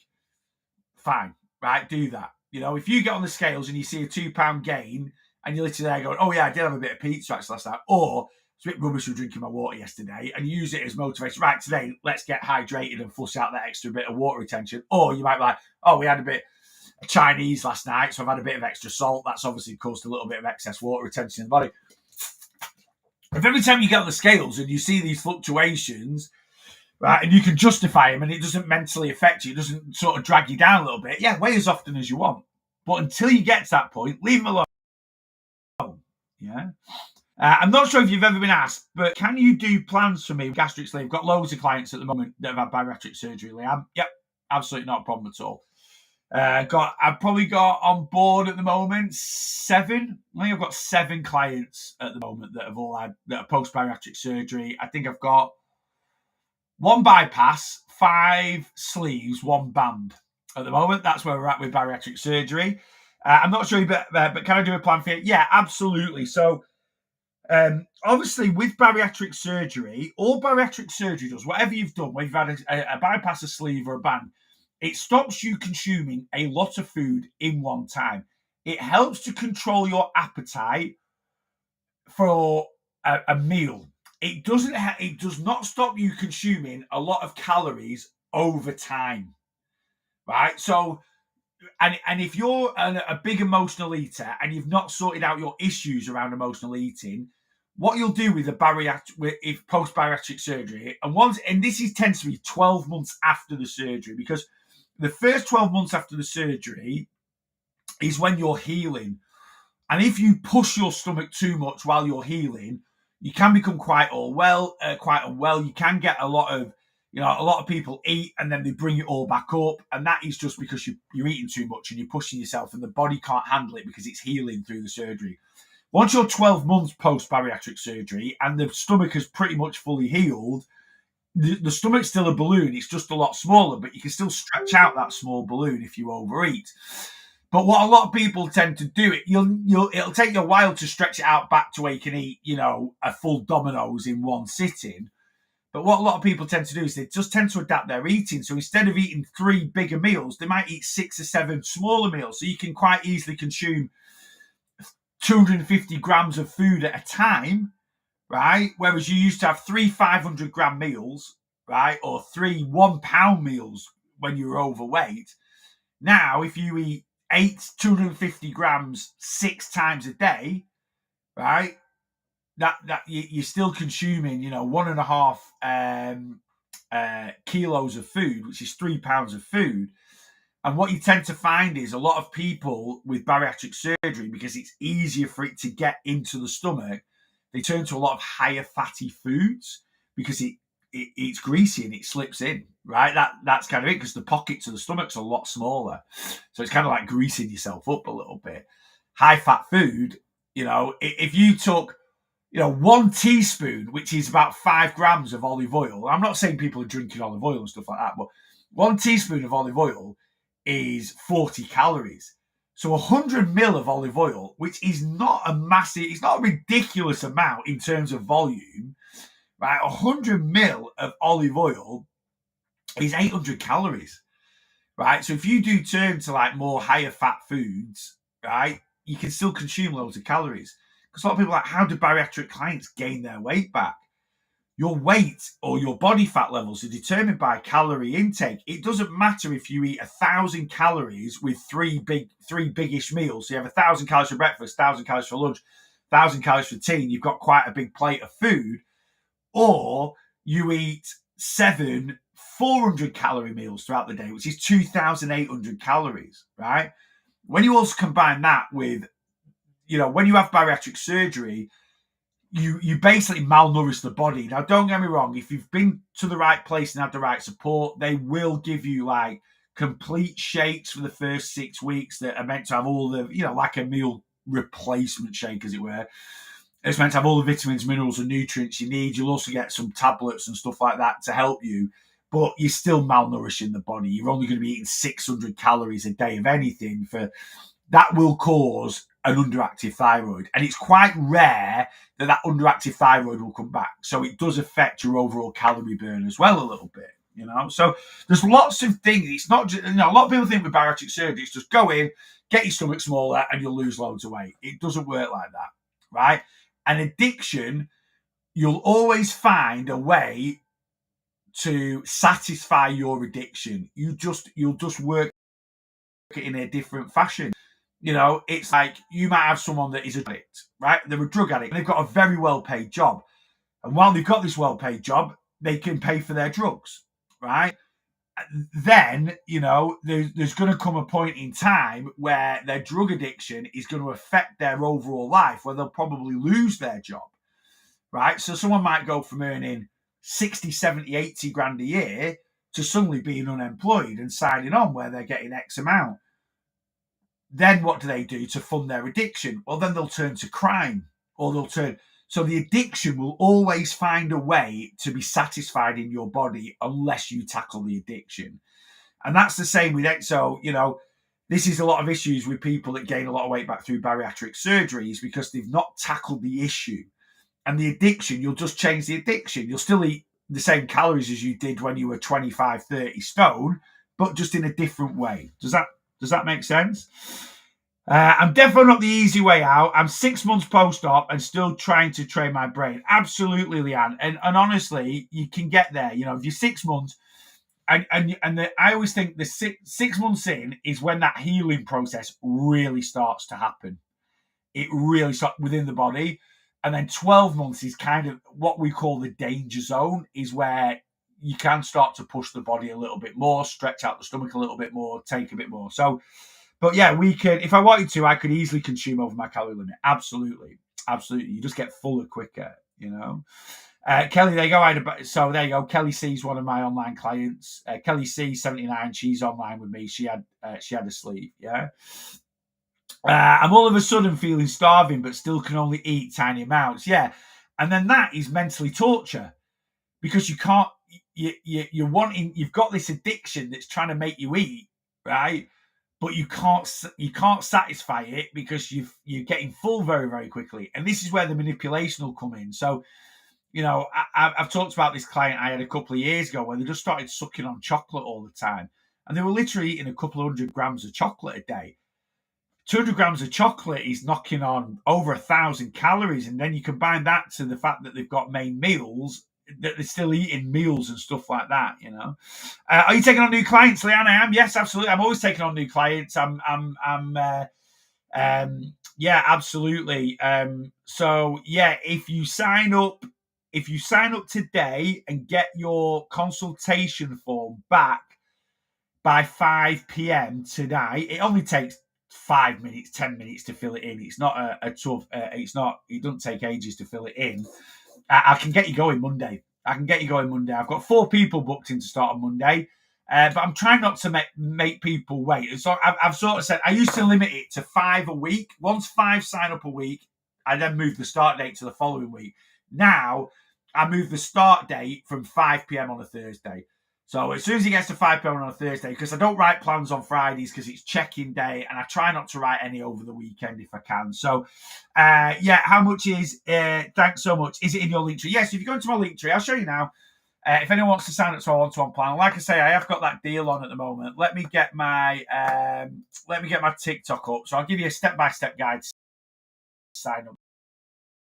Fine, right? Do that. If you get on the scales and you see a £2 gain and you're literally there going, oh yeah, I did have a bit of pizza actually last night, or it's a bit rubbish with drinking my water yesterday, and you use it as motivation. Right, today, let's get hydrated and flush out that extra bit of water retention. Or you might be like, oh, we had a bit of Chinese last night, so I've had a bit of extra salt. That's obviously caused a little bit of excess water retention in the body. If every time you get on the scales and you see these fluctuations, right, and you can justify them and it doesn't mentally affect you, it doesn't sort of drag you down a little bit, yeah, weigh as often as you want. But until you get to that point, leave them alone. Yeah. I'm not sure if you've ever been asked, but can you do plans for me with gastric sleeve? I've got loads of clients at the moment that have had bariatric surgery, Liam. Yep, absolutely not a problem at all. I've probably got on board at the moment 7. I think I've got 7 clients at the moment that have all had that are post-bariatric surgery. I think I've got 1 bypass, 5 sleeves, 1 band at the moment. That's where we're at with bariatric surgery. I'm not sure, but can I do a plan for you? Yeah, absolutely. So, obviously, with bariatric surgery, all bariatric surgery does, whatever you've done, whether you've had a bypass, a sleeve, or a band, it stops you consuming a lot of food in one time. It helps to control your appetite for a meal. It does not stop you consuming a lot of calories over time, right? So, and if you're a big emotional eater and you've not sorted out your issues around emotional eating, what you'll do with if post-bariatric surgery, and this tends to be 12 months after the surgery, because the first 12 months after the surgery is when you're healing. And if you push your stomach too much while you're healing, you can become quite unwell. You can get a lot of people eat and then they bring it all back up. And that is just because you're eating too much and you're pushing yourself and the body can't handle it because it's healing through the surgery. Once you're 12 months post-bariatric surgery and the stomach is pretty much fully healed, the stomach's still a balloon. It's just a lot smaller, but you can still stretch out that small balloon if you overeat. But what a lot of people tend to do, it'll take you a while to stretch it out back to where you can eat, a full Domino's in one sitting. But what a lot of people tend to do is they just tend to adapt their eating. So instead of eating 3 bigger meals, they might eat 6 or 7 smaller meals. So you can quite easily consume 250 grams of food at a time, right? Whereas you used to have 3 500-gram meals, right? Or 3 1-pound meals when you were overweight. Now, if you eat 8 250 grams 6 times a day, right? That you're still consuming, 1.5 kilos of food, which is 3 pounds of food. And what you tend to find is a lot of people with bariatric surgery, because it's easier for it to get into the stomach, they turn to a lot of higher fatty foods because it's greasy and it slips in, right? That's kind of it, because the pockets of the stomach's a lot smaller. So it's kind of like greasing yourself up a little bit. High fat food, if you took, 1 teaspoon, which is about 5 grams of olive oil. I'm not saying people are drinking olive oil and stuff like that, but 1 teaspoon of olive oil is 40 calories. So 100 mil of olive oil, which is not a massive, it's not a ridiculous amount in terms of volume, right? 100 mil of olive oil is 800 calories, right? So if you do turn to like more higher fat foods, right, you can still consume loads of calories. Because a lot of people are like, how do bariatric clients gain their weight back? Your weight or your body fat levels are determined by calorie intake. It doesn't matter if you eat 1,000 calories with three biggish meals. So you have 1,000 calories for breakfast, 1,000 calories for lunch, 1,000 calories for tea, and you've got quite a big plate of food, or you eat 7 400 calorie meals throughout the day, which is 2,800 calories, right? When you also combine that with, when you have bariatric surgery, you basically malnourish the body. Now, don't get me wrong. If you've been to the right place and had the right support, they will give you like complete shakes for the first 6 weeks that are meant to have all the, like a meal replacement shake, as it were. It's meant to have all the vitamins, minerals, and nutrients you need. You'll also get some tablets and stuff like that to help you, but you're still malnourishing the body. You're only going to be eating 600 calories a day of anything. That will cause an underactive thyroid. And it's quite rare that underactive thyroid will come back. So it does affect your overall calorie burn as well a little bit, So there's lots of things. It's not just, a lot of people think with bariatric surgery, it's just go in, get your stomach smaller, and you'll lose loads of weight. It doesn't work like that, right? An addiction, you'll always find a way to satisfy your addiction. You'll just work it in a different fashion. It's like you might have someone that is a addict, right? They're a drug addict. They've got a very well-paid job. And while they've got this well-paid job, they can pay for their drugs, right? Then, there's going to come a point in time where their drug addiction is going to affect their overall life, where they'll probably lose their job, right? So someone might go from earning 60, 70, 80 grand a year to suddenly being unemployed and signing on where they're getting X amount. Then what do they do to fund their addiction? Well, then they'll turn to crime, or so the addiction will always find a way to be satisfied in your body unless you tackle the addiction. And that's the same with it. So, this is a lot of issues with people that gain a lot of weight back through bariatric surgeries because they've not tackled the issue. And the addiction, you'll just change the addiction. You'll still eat the same calories as you did when you were 25, 30 stone, but just in a different way. Does that make sense? I'm definitely not the easy way out. I'm 6 months post-op and still trying to train my brain. Absolutely, Leanne. And honestly, you can get there. If you're 6 months, I always think the six months in is when that healing process really starts to happen. It really starts within the body. And then 12 months is kind of what we call the danger zone, is where you can start to push the body a little bit more, stretch out the stomach a little bit more, take a bit more. So, but yeah, we can, if I wanted to, I could easily consume over my calorie limit. Absolutely. You just get fuller quicker, Kelly, there you go. So there you go. Kelly C is one of my online clients. Kelly C, 79. She's online with me. She had a sleeve. Yeah. I'm all of a sudden feeling starving, but still can only eat tiny amounts. Yeah. And then that is mentally torture because you can't, you've got this addiction that's trying to make you eat, right? But you can't satisfy it because you're getting full very, very quickly. And this is where the manipulation will come in. So, I've talked about this client I had a couple of years ago where they just started sucking on chocolate all the time. And they were literally eating a couple of 100 grams of chocolate a day. 200 grams of chocolate is knocking on over 1,000 calories. And then you combine that to the fact that they've got main meals, that they're still eating meals and stuff like that, Are you taking on new clients, Leanne? I am. Yes, absolutely. I'm always taking on new clients. Yeah, absolutely. So yeah, if you sign up today and get your consultation form back by 5 p.m. tonight, it only takes 5 minutes, 10 minutes to fill it in. It's not a tough, it doesn't take ages to fill it in. I can get you going Monday. I've got 4 people booked in to start on Monday, but I'm trying not to make people wait. So I've sort of said, I used to limit it to 5 a week. Once 5 sign up a week, I then moved the start date to the following week. Now I move the start date from 5 p.m. on a Thursday. So as soon as it gets to 5 p.m. on a Thursday, because I don't write plans on Fridays because it's check-in day, and I try not to write any over the weekend if I can. So, how much is, thanks so much. Is it in your link tree? Yes, if you go into my link tree, I'll show you now. If anyone wants to sign up to our one-to-one plan, like I say, I have got that deal on at the moment. Let me get my TikTok up. So I'll give you a step-by-step guide to sign up.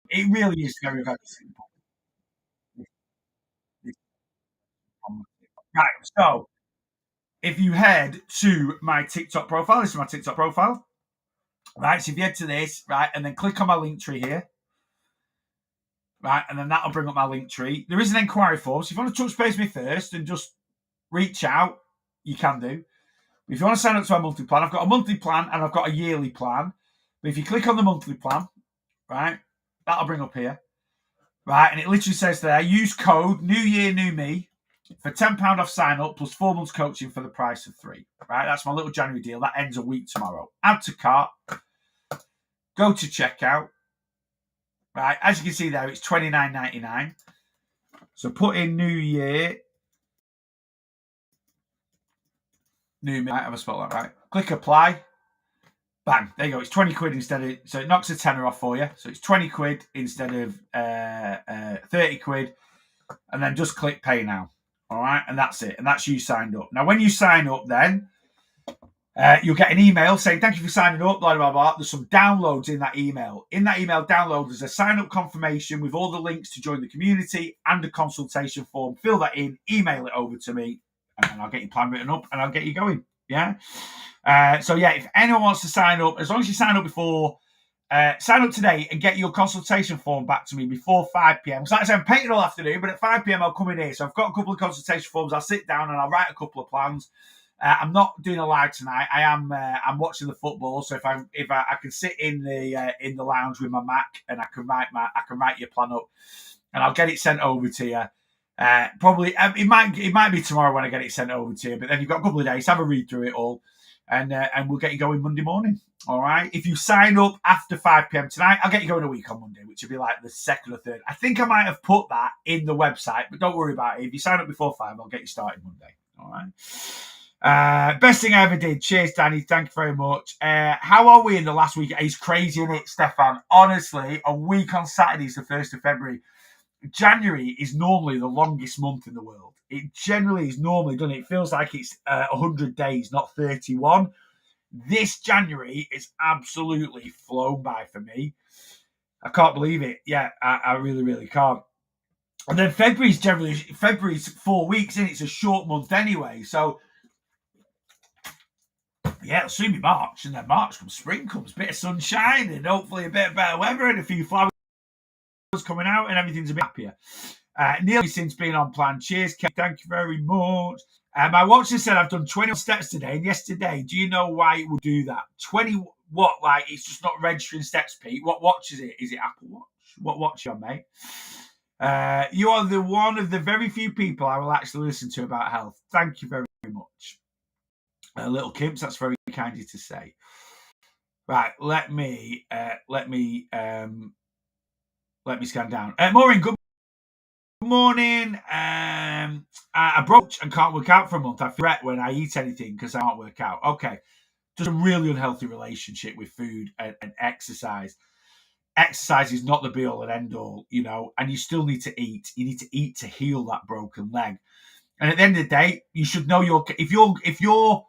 It really is very, very simple. Right, so if you head to my TikTok profile, this is my TikTok profile. Right, so if you head to this, right, and then click on my link tree here, right, and then that'll bring up my link tree. There is an inquiry form, so if you want to touch base with me first and just reach out, you can do. If you want to sign up to my monthly plan, I've got a monthly plan and I've got a yearly plan. But if you click on the monthly plan, right, that'll bring up here, right, and it literally says there, use code New Year New Me for £10 off sign up plus 4 months coaching for the price of 3. Right, that's my little January deal. That ends a week tomorrow. Add to cart. Go to checkout. Right, as you can see there, it's $29.99. So put in New Year. New Me. Have I spelled that right? Click apply. Bang. There you go. It's 20 quid instead of. So it knocks a tenner off for you. So it's 20 quid instead of 30 quid. And then just click pay now. All right. And that's it. And that's you signed up. Now, when you sign up, then you'll get an email saying, thank you for signing up, blah, blah, blah. There's some downloads in that email. In that email download, there's a sign-up confirmation with all the links to join the community and a consultation form. Fill that in, email it over to me, and then I'll get your plan written up and I'll get you going. Yeah? If anyone wants to sign up, as long as you sign up before, sign up today and get your consultation form back to me before 5 p.m. So like I said, I'm painting all afternoon, but at 5 p.m. I'll come in here. So I've got a couple of consultation forms. I'll sit down and I'll write a couple of plans. I'm not doing a live tonight. I'm watching the football. So if I can sit in the lounge with my Mac and I can write your plan up, and I'll get it sent over to you. Probably it might be tomorrow when I get it sent over to you. But then you've got a couple of days to have a read through it all, and we'll get you going Monday morning. All right. If you sign up after 5 p.m. tonight, I'll get you going a week on Monday, which will be like the second or third. I think I might have put that in the website, but don't worry about it. If you sign up before 5, I'll get you started Monday. All right. Best thing I ever did. Cheers, Danny. Thank you very much. How are we in the last week? It's crazy, isn't it, Stefan? Honestly, a week on Saturday is the 1st of February. January is normally the longest month in the world. It generally is normally, doesn't it? It feels like it's 100 days, not 31. This January is absolutely flown by for me. I can't believe it. Yeah, I really, really can't. And then February's 4 weeks, and it's a short month anyway. So yeah, it'll soon be March, and then March comes, spring comes, bit of sunshine, and hopefully a bit of better weather, and a few flowers coming out, and everything's a bit happier. Nearly since being on plan. Cheers, Kev. Thank you very much. My watcher said I've done 20 steps today, and yesterday. Do you know why it would do that? 20 what? Like, it's just not registering steps, Pete. What watch is it? Is it Apple Watch? What watch are you on, mate? You are the one of the very few people I will actually listen to about health. Thank you very, very much. Little Kimps, that's very kind of you to say. Right, let me scan down. Maureen, good morning. I broke and can't work out for a month. I regret when I eat anything because I can't work out. Okay, just a really unhealthy relationship with food and exercise. Exercise is not the be all and end all, and you still need to eat. You need to eat to heal that broken leg. And at the end of the day, you should know if you're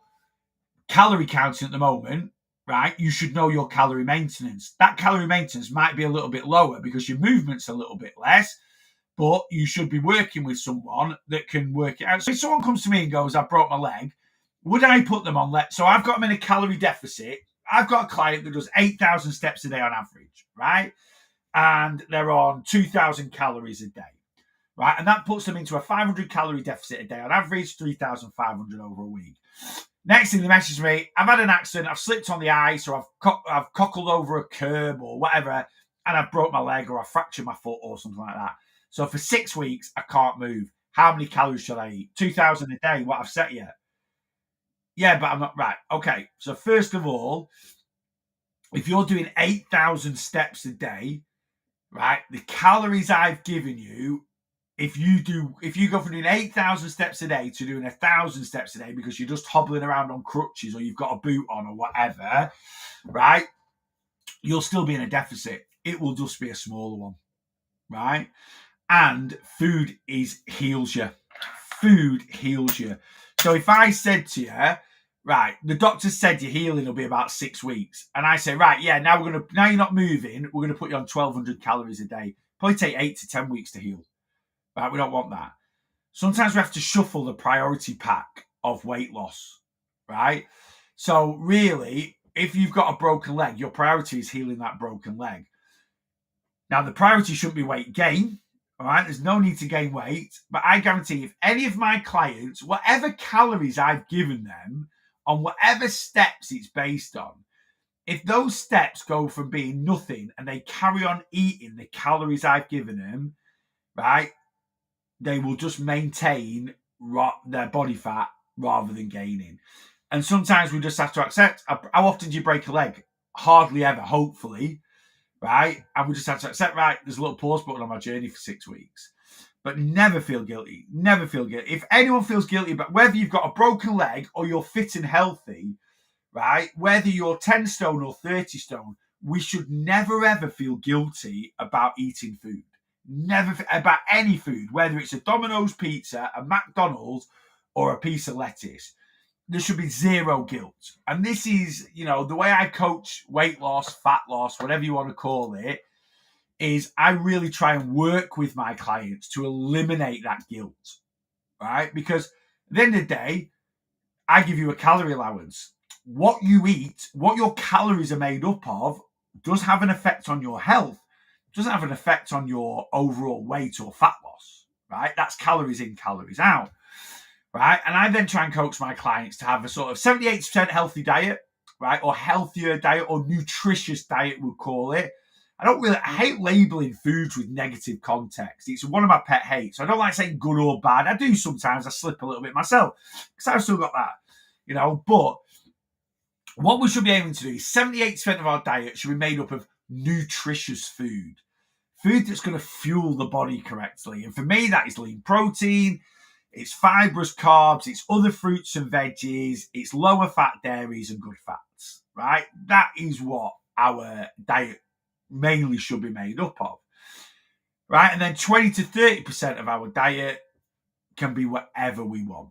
calorie counting at the moment, right, you should know your calorie maintenance. That calorie maintenance might be a little bit lower because your movement's a little bit less, but you should be working with someone that can work it out. So if someone comes to me and goes, I broke my leg, would I put them on so I've got them in a calorie deficit. I've got a client that does 8,000 steps a day on average, right? And they're on 2,000 calories a day, right? And that puts them into a 500 calorie deficit a day on average, 3,500 over a week. Next thing they message me, I've had an accident, I've slipped on the ice, or I've cockled over a curb or whatever, and I've broke my leg or I fractured my foot or something like that. So for 6 weeks, I can't move. How many calories should I eat? 2,000 a day, what I've set you. Yeah, but I'm not right. Okay, so first of all, if you're doing 8,000 steps a day, right, the calories I've given you, if you go from doing 8,000 steps a day to doing 1,000 steps a day because you're just hobbling around on crutches or you've got a boot on or whatever, right, you'll still be in a deficit. It will just be a smaller one, right? And food heals you. Food heals you. So if I said to you, right, the doctor said your healing will be about 6 weeks, and I say, right, yeah, now you're not moving, we're gonna put you on 1,200 calories a day. Probably take 8 to 10 weeks to heal. Right, we don't want that. Sometimes we have to shuffle the priority pack of weight loss, right? So really, if you've got a broken leg, your priority is healing that broken leg. Now, the priority shouldn't be weight gain, all right? There's no need to gain weight, but I guarantee if any of my clients, whatever calories I've given them, on whatever steps it's based on, if those steps go from being nothing and they carry on eating the calories I've given them, right, they will just maintain their body fat rather than gaining. And sometimes we just have to accept, how often do you break a leg? Hardly ever, hopefully, right? And we just have to accept, right, there's a little pause button on my journey for 6 weeks. But never feel guilty. Never feel guilty. If anyone feels guilty about whether you've got a broken leg or you're fit and healthy, right, whether you're 10 stone or 30 stone, we should never ever feel guilty about eating food. Never about any food, whether it's a Domino's pizza, a McDonald's, or a piece of lettuce. There should be zero guilt. And this is, the way I coach weight loss, fat loss, whatever you want to call it, is I really try and work with my clients to eliminate that guilt, right? Because at the end of the day, I give you a calorie allowance. What you eat, what your calories are made up of, does have an effect on your health. It doesn't have an effect on your overall weight or fat loss, right? That's calories in, calories out, right? And I then try and coach my clients to have a sort of 78% healthy diet, right? Or healthier diet, or nutritious diet, we'll call it. I hate labeling foods with negative context. It's one of my pet hates. I don't like saying good or bad. I do sometimes. I slip a little bit myself because I've still got that, But what we should be aiming to do is 78% of our diet should be made up of nutritious food that's going to fuel the body correctly. And for me, that is lean protein, it's fibrous carbs, it's other fruits and veggies, it's lower fat dairies and good fats, right? That is what our diet mainly should be made up of, right? And then 20 to 30% of our diet can be whatever we want,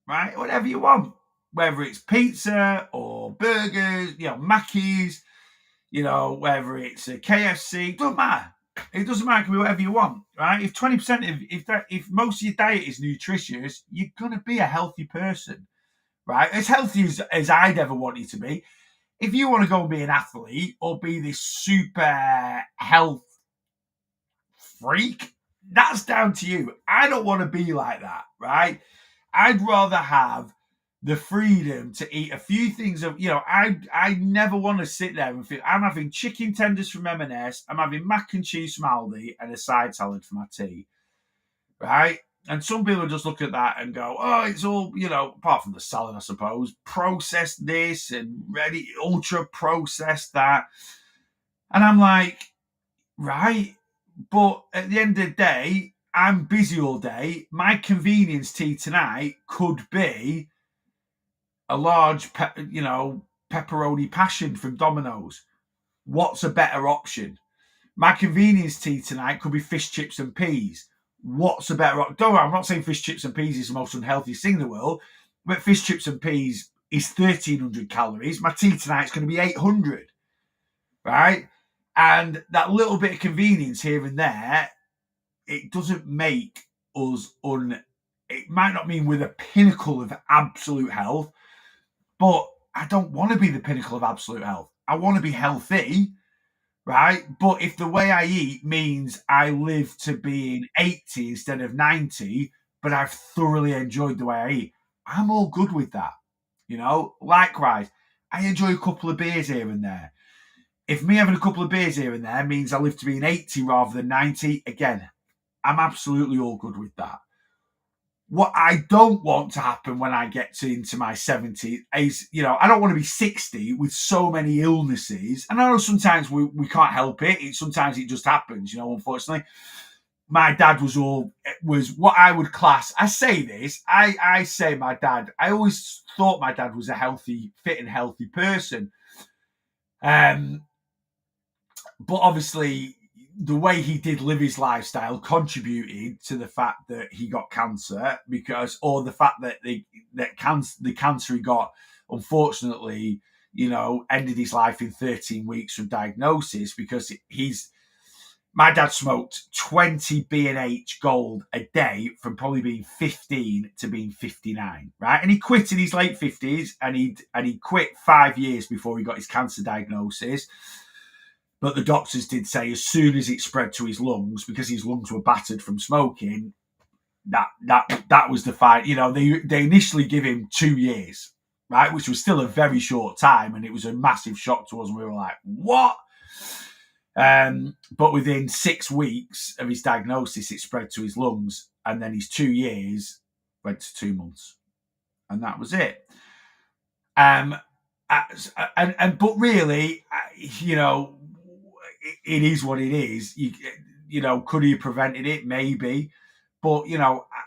right? Whatever you want, whether it's pizza or burgers, Mackey's, whether it's a KFC, doesn't matter. It doesn't matter. It can be whatever you want, right? If 20% if most of your diet is nutritious, you're gonna be a healthy person, right? As healthy as I'd ever want you to be. If you want to go and be an athlete or be this super health freak, that's down to you. I don't want to be like that, right? I'd rather have the freedom to eat a few things of, I never want to sit there and feel I'm having chicken tenders from M&S, I'm having mac and cheese from Aldi and a side salad for my tea, right? And some people just look at that and go, oh, it's all, apart from the salad, I suppose, processed this and ready, ultra processed that. And I'm like, right, but at the end of the day, I'm busy all day. My convenience tea tonight could be a large, pepperoni passion from Domino's. What's a better option? My convenience tea tonight could be fish chips and peas. What's a better option? Don't worry, I'm not saying fish chips and peas is the most unhealthy thing in the world, but fish chips and peas is 1,300 calories. My tea tonight's going to be 800, right? And that little bit of convenience here and there, it doesn't make us it might not mean we're the pinnacle of absolute health, but I don't want to be the pinnacle of absolute health. I want to be healthy, right? But if the way I eat means I live to being 80 instead of 90, but I've thoroughly enjoyed the way I eat, I'm all good with that. Likewise, I enjoy a couple of beers here and there. If me having a couple of beers here and there means I live to being 80 rather than 90, again, I'm absolutely all good with that. what I don't want to happen when I get into my 70s is, I don't want to be 60 with so many illnesses. And I know sometimes we can't help it. Sometimes it just happens, unfortunately. My dad was what I would class. I say this, I say my dad, I always thought my dad was a fit and healthy person. But obviously, the way he did live his lifestyle contributed to the fact that he got cancer, or the fact that the cancer he got, unfortunately, ended his life in 13 weeks from diagnosis, because my dad smoked 20 B&H Gold a day from probably being 15 to being 59, right? And he quit in his late 50s, and he quit 5 years before he got his cancer diagnosis. But the doctors did say as soon as it spread to his lungs, because his lungs were battered from smoking, that was the fight. They initially give him 2 years, right, which was still a very short time, and it was a massive shock to us. And we were like, what? But within 6 weeks of his diagnosis, it spread to his lungs, and then his 2 years went to 2 months, and that was it. But really, it is what it is. Could he have prevented it? Maybe. But,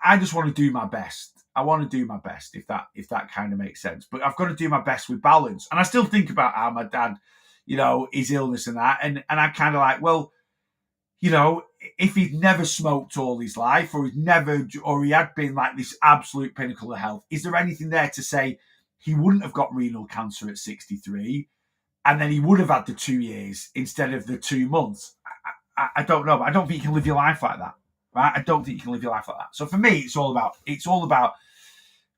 I just want to do my best. I want to do my best, if that kind of makes sense. But I've got to do my best with balance. And I still think about how my dad, his illness and that. And I'm kind of like, well, if he'd never smoked all his life, or he had been like this absolute pinnacle of health, is there anything there to say he wouldn't have got renal cancer at 63? And then he would have had the 2 years instead of the 2 months. I don't know, but I don't think you can live your life like that, right? I don't think you can live your life like that. So for me, it's all about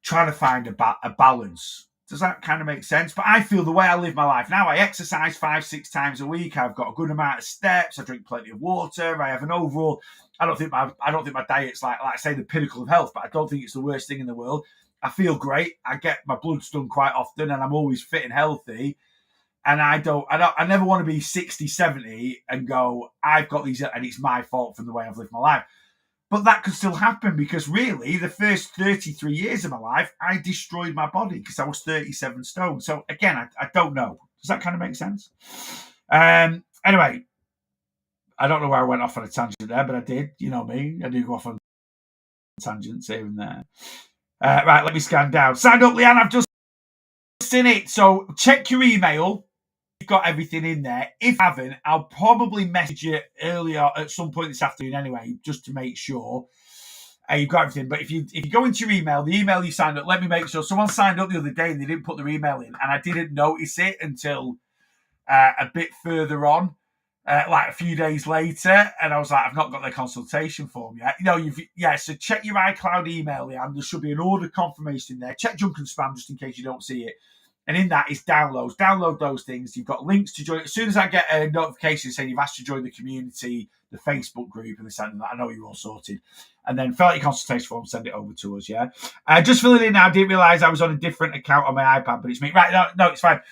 trying to find a balance. Does that kind of make sense? But I feel the way I live my life now, I exercise 5-6 times a week. I've got a good amount of steps. I drink plenty of water. I have an overall. I don't think my diet's like I say, the pinnacle of health, but I don't think it's the worst thing in the world. I feel great. I get my bloods done quite often, and I'm always fit and healthy. And I never want to be 60, 70 and go, I've got these, and it's my fault from the way I've lived my life. But that could still happen, because really, the first 33 years of my life, I destroyed my body because I was 37 stone. So again, I don't know. Does that kind of make sense? Anyway, I don't know where I went off on a tangent there, but I did. You know me. I do go off on tangents here and there. Right, let me scan down. Signed up, Leanne. I've just seen it. So check your email. You've got everything in there. If you haven't, I'll probably message you earlier at some point this afternoon anyway, just to make sure you've got everything. But if you go into your email, the email you signed up, let me make sure. Someone signed up the other day and they didn't put their email in, and I didn't notice it until a bit further on, like a few days later, and I was like, I've not got their consultation form yet. So check your iCloud email, and there should be an order confirmation in there. Check junk and spam just in case you don't see it. And in that is downloads. Download those things. You've got links to join. As soon as I get a notification saying you've asked to join the community, the Facebook group, and the send that, I know you're all sorted. And then fill out your consultation form, send it over to us, yeah? Just filling in now. I didn't realise I was on a different account on my iPad, but it's me. Right, no, it's fine.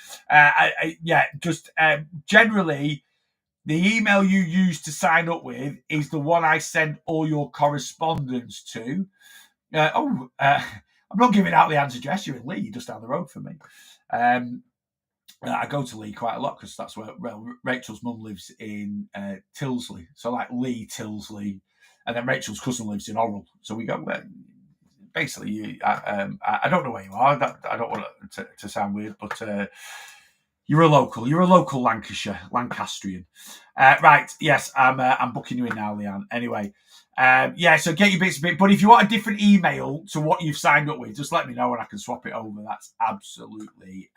Generally, the email you use to sign up with is the one I send all your correspondence to. I'm not giving out the answer address. You're in Lee, you're just down the road from me. I go to Lee quite a lot because that's where Rachel's mum lives in Tilsley. So like Lee, Tilsley, and then Rachel's cousin lives in Orrell. So we go basically. I don't know where you are. I don't want to sound weird, but you're a local. You're a local Lancastrian. Right? Yes, I'm booking you in now, Leanne. Anyway. So get your bits. But if you want a different email to what you've signed up with, just let me know and I can swap it over. That's absolutely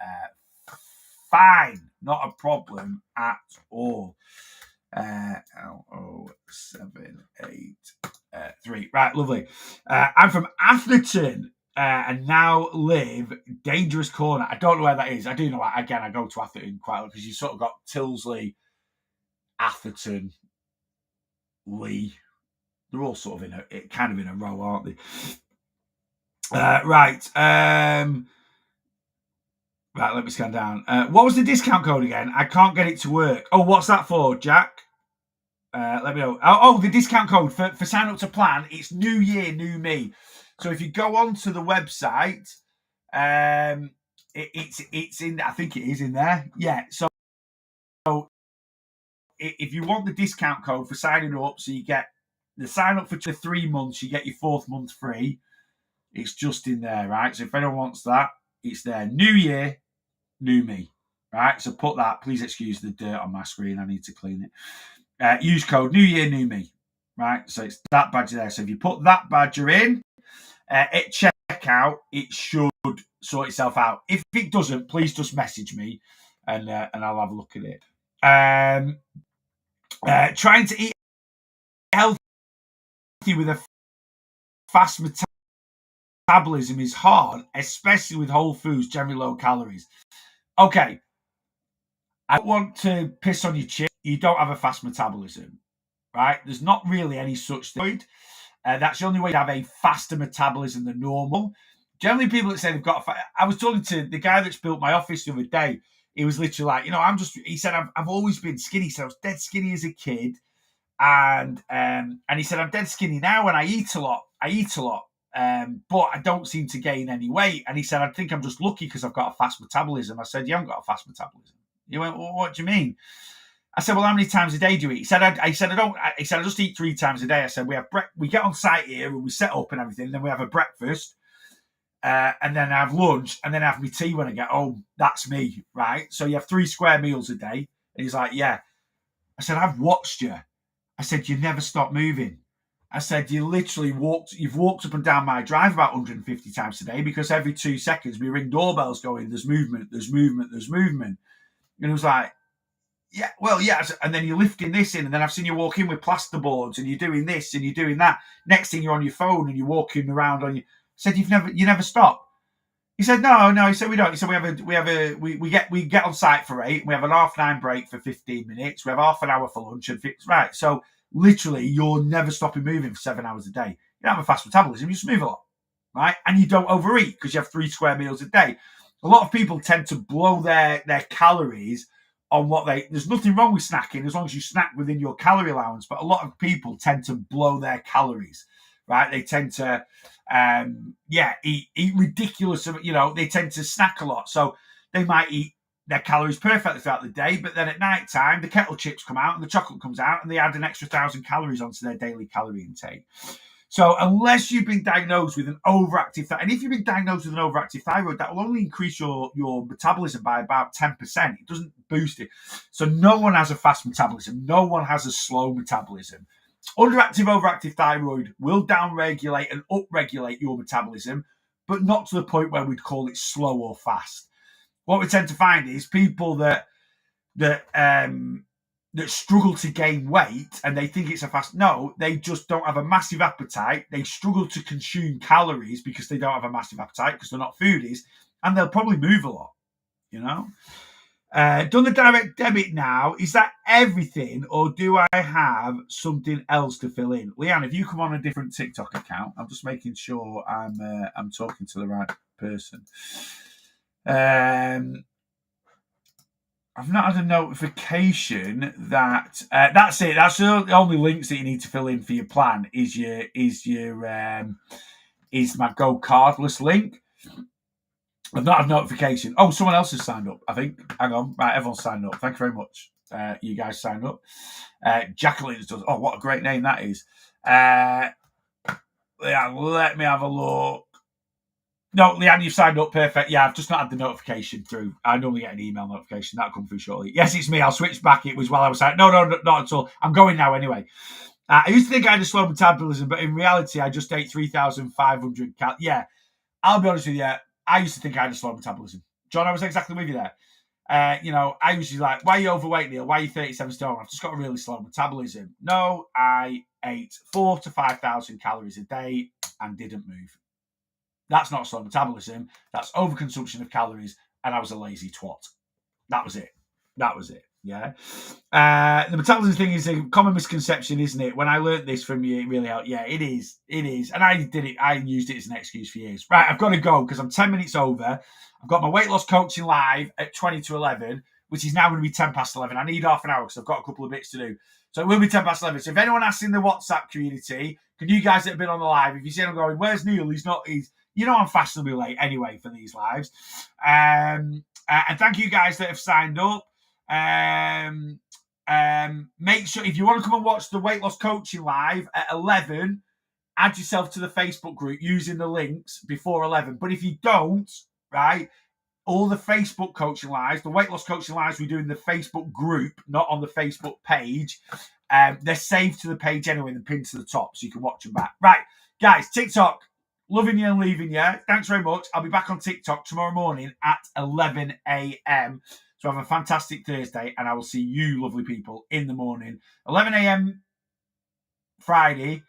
fine. Not a problem at all. L0783. Right, lovely. I'm from Atherton and now live Dangerous Corner. I don't know where that is. I do know, again, I go to Atherton quite a lot because you sort of got Tilsley, Atherton, Lee. They're all sort of kind of in a row, aren't they? Right. Right, let me scan down. What was the discount code again? I can't get it to work. Oh, what's that for, Jack? Let me know. Oh, the discount code for sign up to plan. It's New Year, New Me. So if you go onto the website, it's in. I think it is in there. Yeah. So if you want the discount code for signing up, so you get the sign up for 3 months, you get your 4th month free. It's just in there, right? So if anyone wants that, it's there. New year, new me, right? So put that. Please excuse the dirt on my screen. I need to clean it. Use code New Year, New Me, right? So it's that badger there. So if you put that badger in at checkout, it should sort itself out. If it doesn't, please just message me, and I'll have a look at it. Trying to eat healthy with a fast metabolism is hard, especially with whole foods, generally low calories. Okay, I don't want to piss on your chin. You don't have a fast metabolism, right? There's not really any such thing. That's the only way to have a faster metabolism than normal. Generally, people that say they've got I was talking to the guy that's built my office the other day. He was literally like, he said, I've always been skinny. He said, I was dead skinny as a kid. And he said, I'm dead skinny now and I eat a lot. But I don't seem to gain any weight. And he said, I think I'm just lucky because I've got a fast metabolism. I said, you haven't got a fast metabolism. He went, well, what do you mean? I said, well, how many times a day do you eat? He said, I just eat 3 times a day. I said, we get on site here and we set up and everything. And then we have a breakfast. And then I have lunch, and then I have my tea when I get home. That's me, right? So you have 3 square meals a day. And he's like, yeah. I said, I've watched you. I said, you never stop moving. I said, you've walked up and down my drive about 150 times a day because every 2 seconds we ring doorbells going, there's movement. And it was like, yeah, well, yeah. And then you're lifting this in, and then I've seen you walk in with plasterboards, and you're doing this and you're doing that. Next thing you're on your phone and you're walking around on your. I said, you never stop. He said, no. He said, we don't. He said, we get on site for 8. We have an 9:30 break for 15 minutes. We have half an hour for lunch and right. So literally, you're never stopping moving for 7 hours a day. You don't have a fast metabolism. You just move a lot, right? And you don't overeat because you have 3 square meals a day. A lot of people tend to blow their calories on there's nothing wrong with snacking as long as you snack within your calorie allowance. But a lot of people tend to blow their calories, right? They tend to, eat ridiculous. They tend to snack a lot. So they might eat their calories perfectly throughout the day, but then at night time, the kettle chips come out and the chocolate comes out and they add an extra 1,000 calories onto their daily calorie intake. So unless you've been diagnosed with an overactive thyroid, and if you've been diagnosed with an overactive thyroid, that will only increase your metabolism by about 10%. It doesn't boost it. So no one has a fast metabolism. No one has a slow metabolism. Overactive thyroid will downregulate and upregulate your metabolism, but not to the point where we'd call it slow or fast. What we tend to find is people that struggle to gain weight and they think it's a fast. No, they just don't have a massive appetite. They struggle to consume calories because they don't have a massive appetite because they're not foodies, and they'll probably move a lot, Done the direct debit now. Is that everything, or do I have something else to fill in? Leanne, if you come on a different TikTok account, I'm just making sure I'm talking to the right person. I've not had a notification that that's it. That's the only links that you need to fill in for your plan is my Go Cardless link. I've not had a notification. Oh, someone else has signed up, I think. Hang on. Right, everyone's signed up. Thank you very much. You guys signed up. Jacqueline's does. Oh, what a great name that is. Yeah, let me have a look. No, Leanne, you've signed up. Perfect. Yeah, I've just not had the notification through. I normally get an email notification. That'll come through shortly. Yes, it's me. I'll switch back. It was while I was like, no, not at all. I'm going now anyway. I used to think I had a slow metabolism, but in reality, I just ate 3,500 calories. Yeah, I'll be honest with you. I used to think I had a slow metabolism. John, I was exactly with you there. I usually like, why are you overweight, Neil? Why are you 37 stone? I've just got a really slow metabolism. No, I ate 4,000 to 5,000 calories a day and didn't move. That's not slow metabolism. That's overconsumption of calories, and I was a lazy twat. That was it. Yeah. The metabolism thing is a common misconception, isn't it? When I learned this from you, it really helped. Yeah, it is. And I did it. I used it as an excuse for years. Right, I've got to go because I'm 10 minutes over. I've got my weight loss coaching live at 20 to 11, which is now going to be 10 past 11. I need half an hour because I've got a couple of bits to do. So it will be 10 past 11. So if anyone asks in the WhatsApp community, Can you guys that have been on the live, if you see him going, where's Neil? He's not, you know, I'm fashionably late anyway for these lives. And thank you guys that have signed up. Make sure, if you want to come and watch the Weight Loss Coaching live at 11, add yourself to the Facebook group using the links before 11. But if you don't, right, all the Facebook coaching lives, the weight loss coaching lives we do in the Facebook group, not on the Facebook page, they're saved to the page anyway and pinned to the top so you can watch them back. Right, guys, TikTok, loving you and leaving you. Thanks very much. I'll be back on TikTok tomorrow morning at 11 a.m. So have a fantastic Thursday, and I will see you lovely people in the morning. 11 a.m. Friday,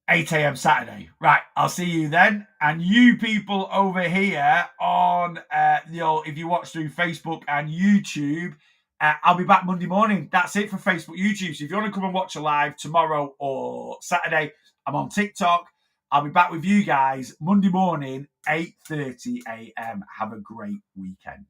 8 a.m. Saturday. Right, I'll see you then. And you people over here on, if you watch through Facebook and YouTube, I'll be back Monday morning. That's it for Facebook, YouTube. So if you want to come and watch a live tomorrow or Saturday, I'm on TikTok. I'll be back with you guys Monday morning, 8:30 a.m. Have a great weekend.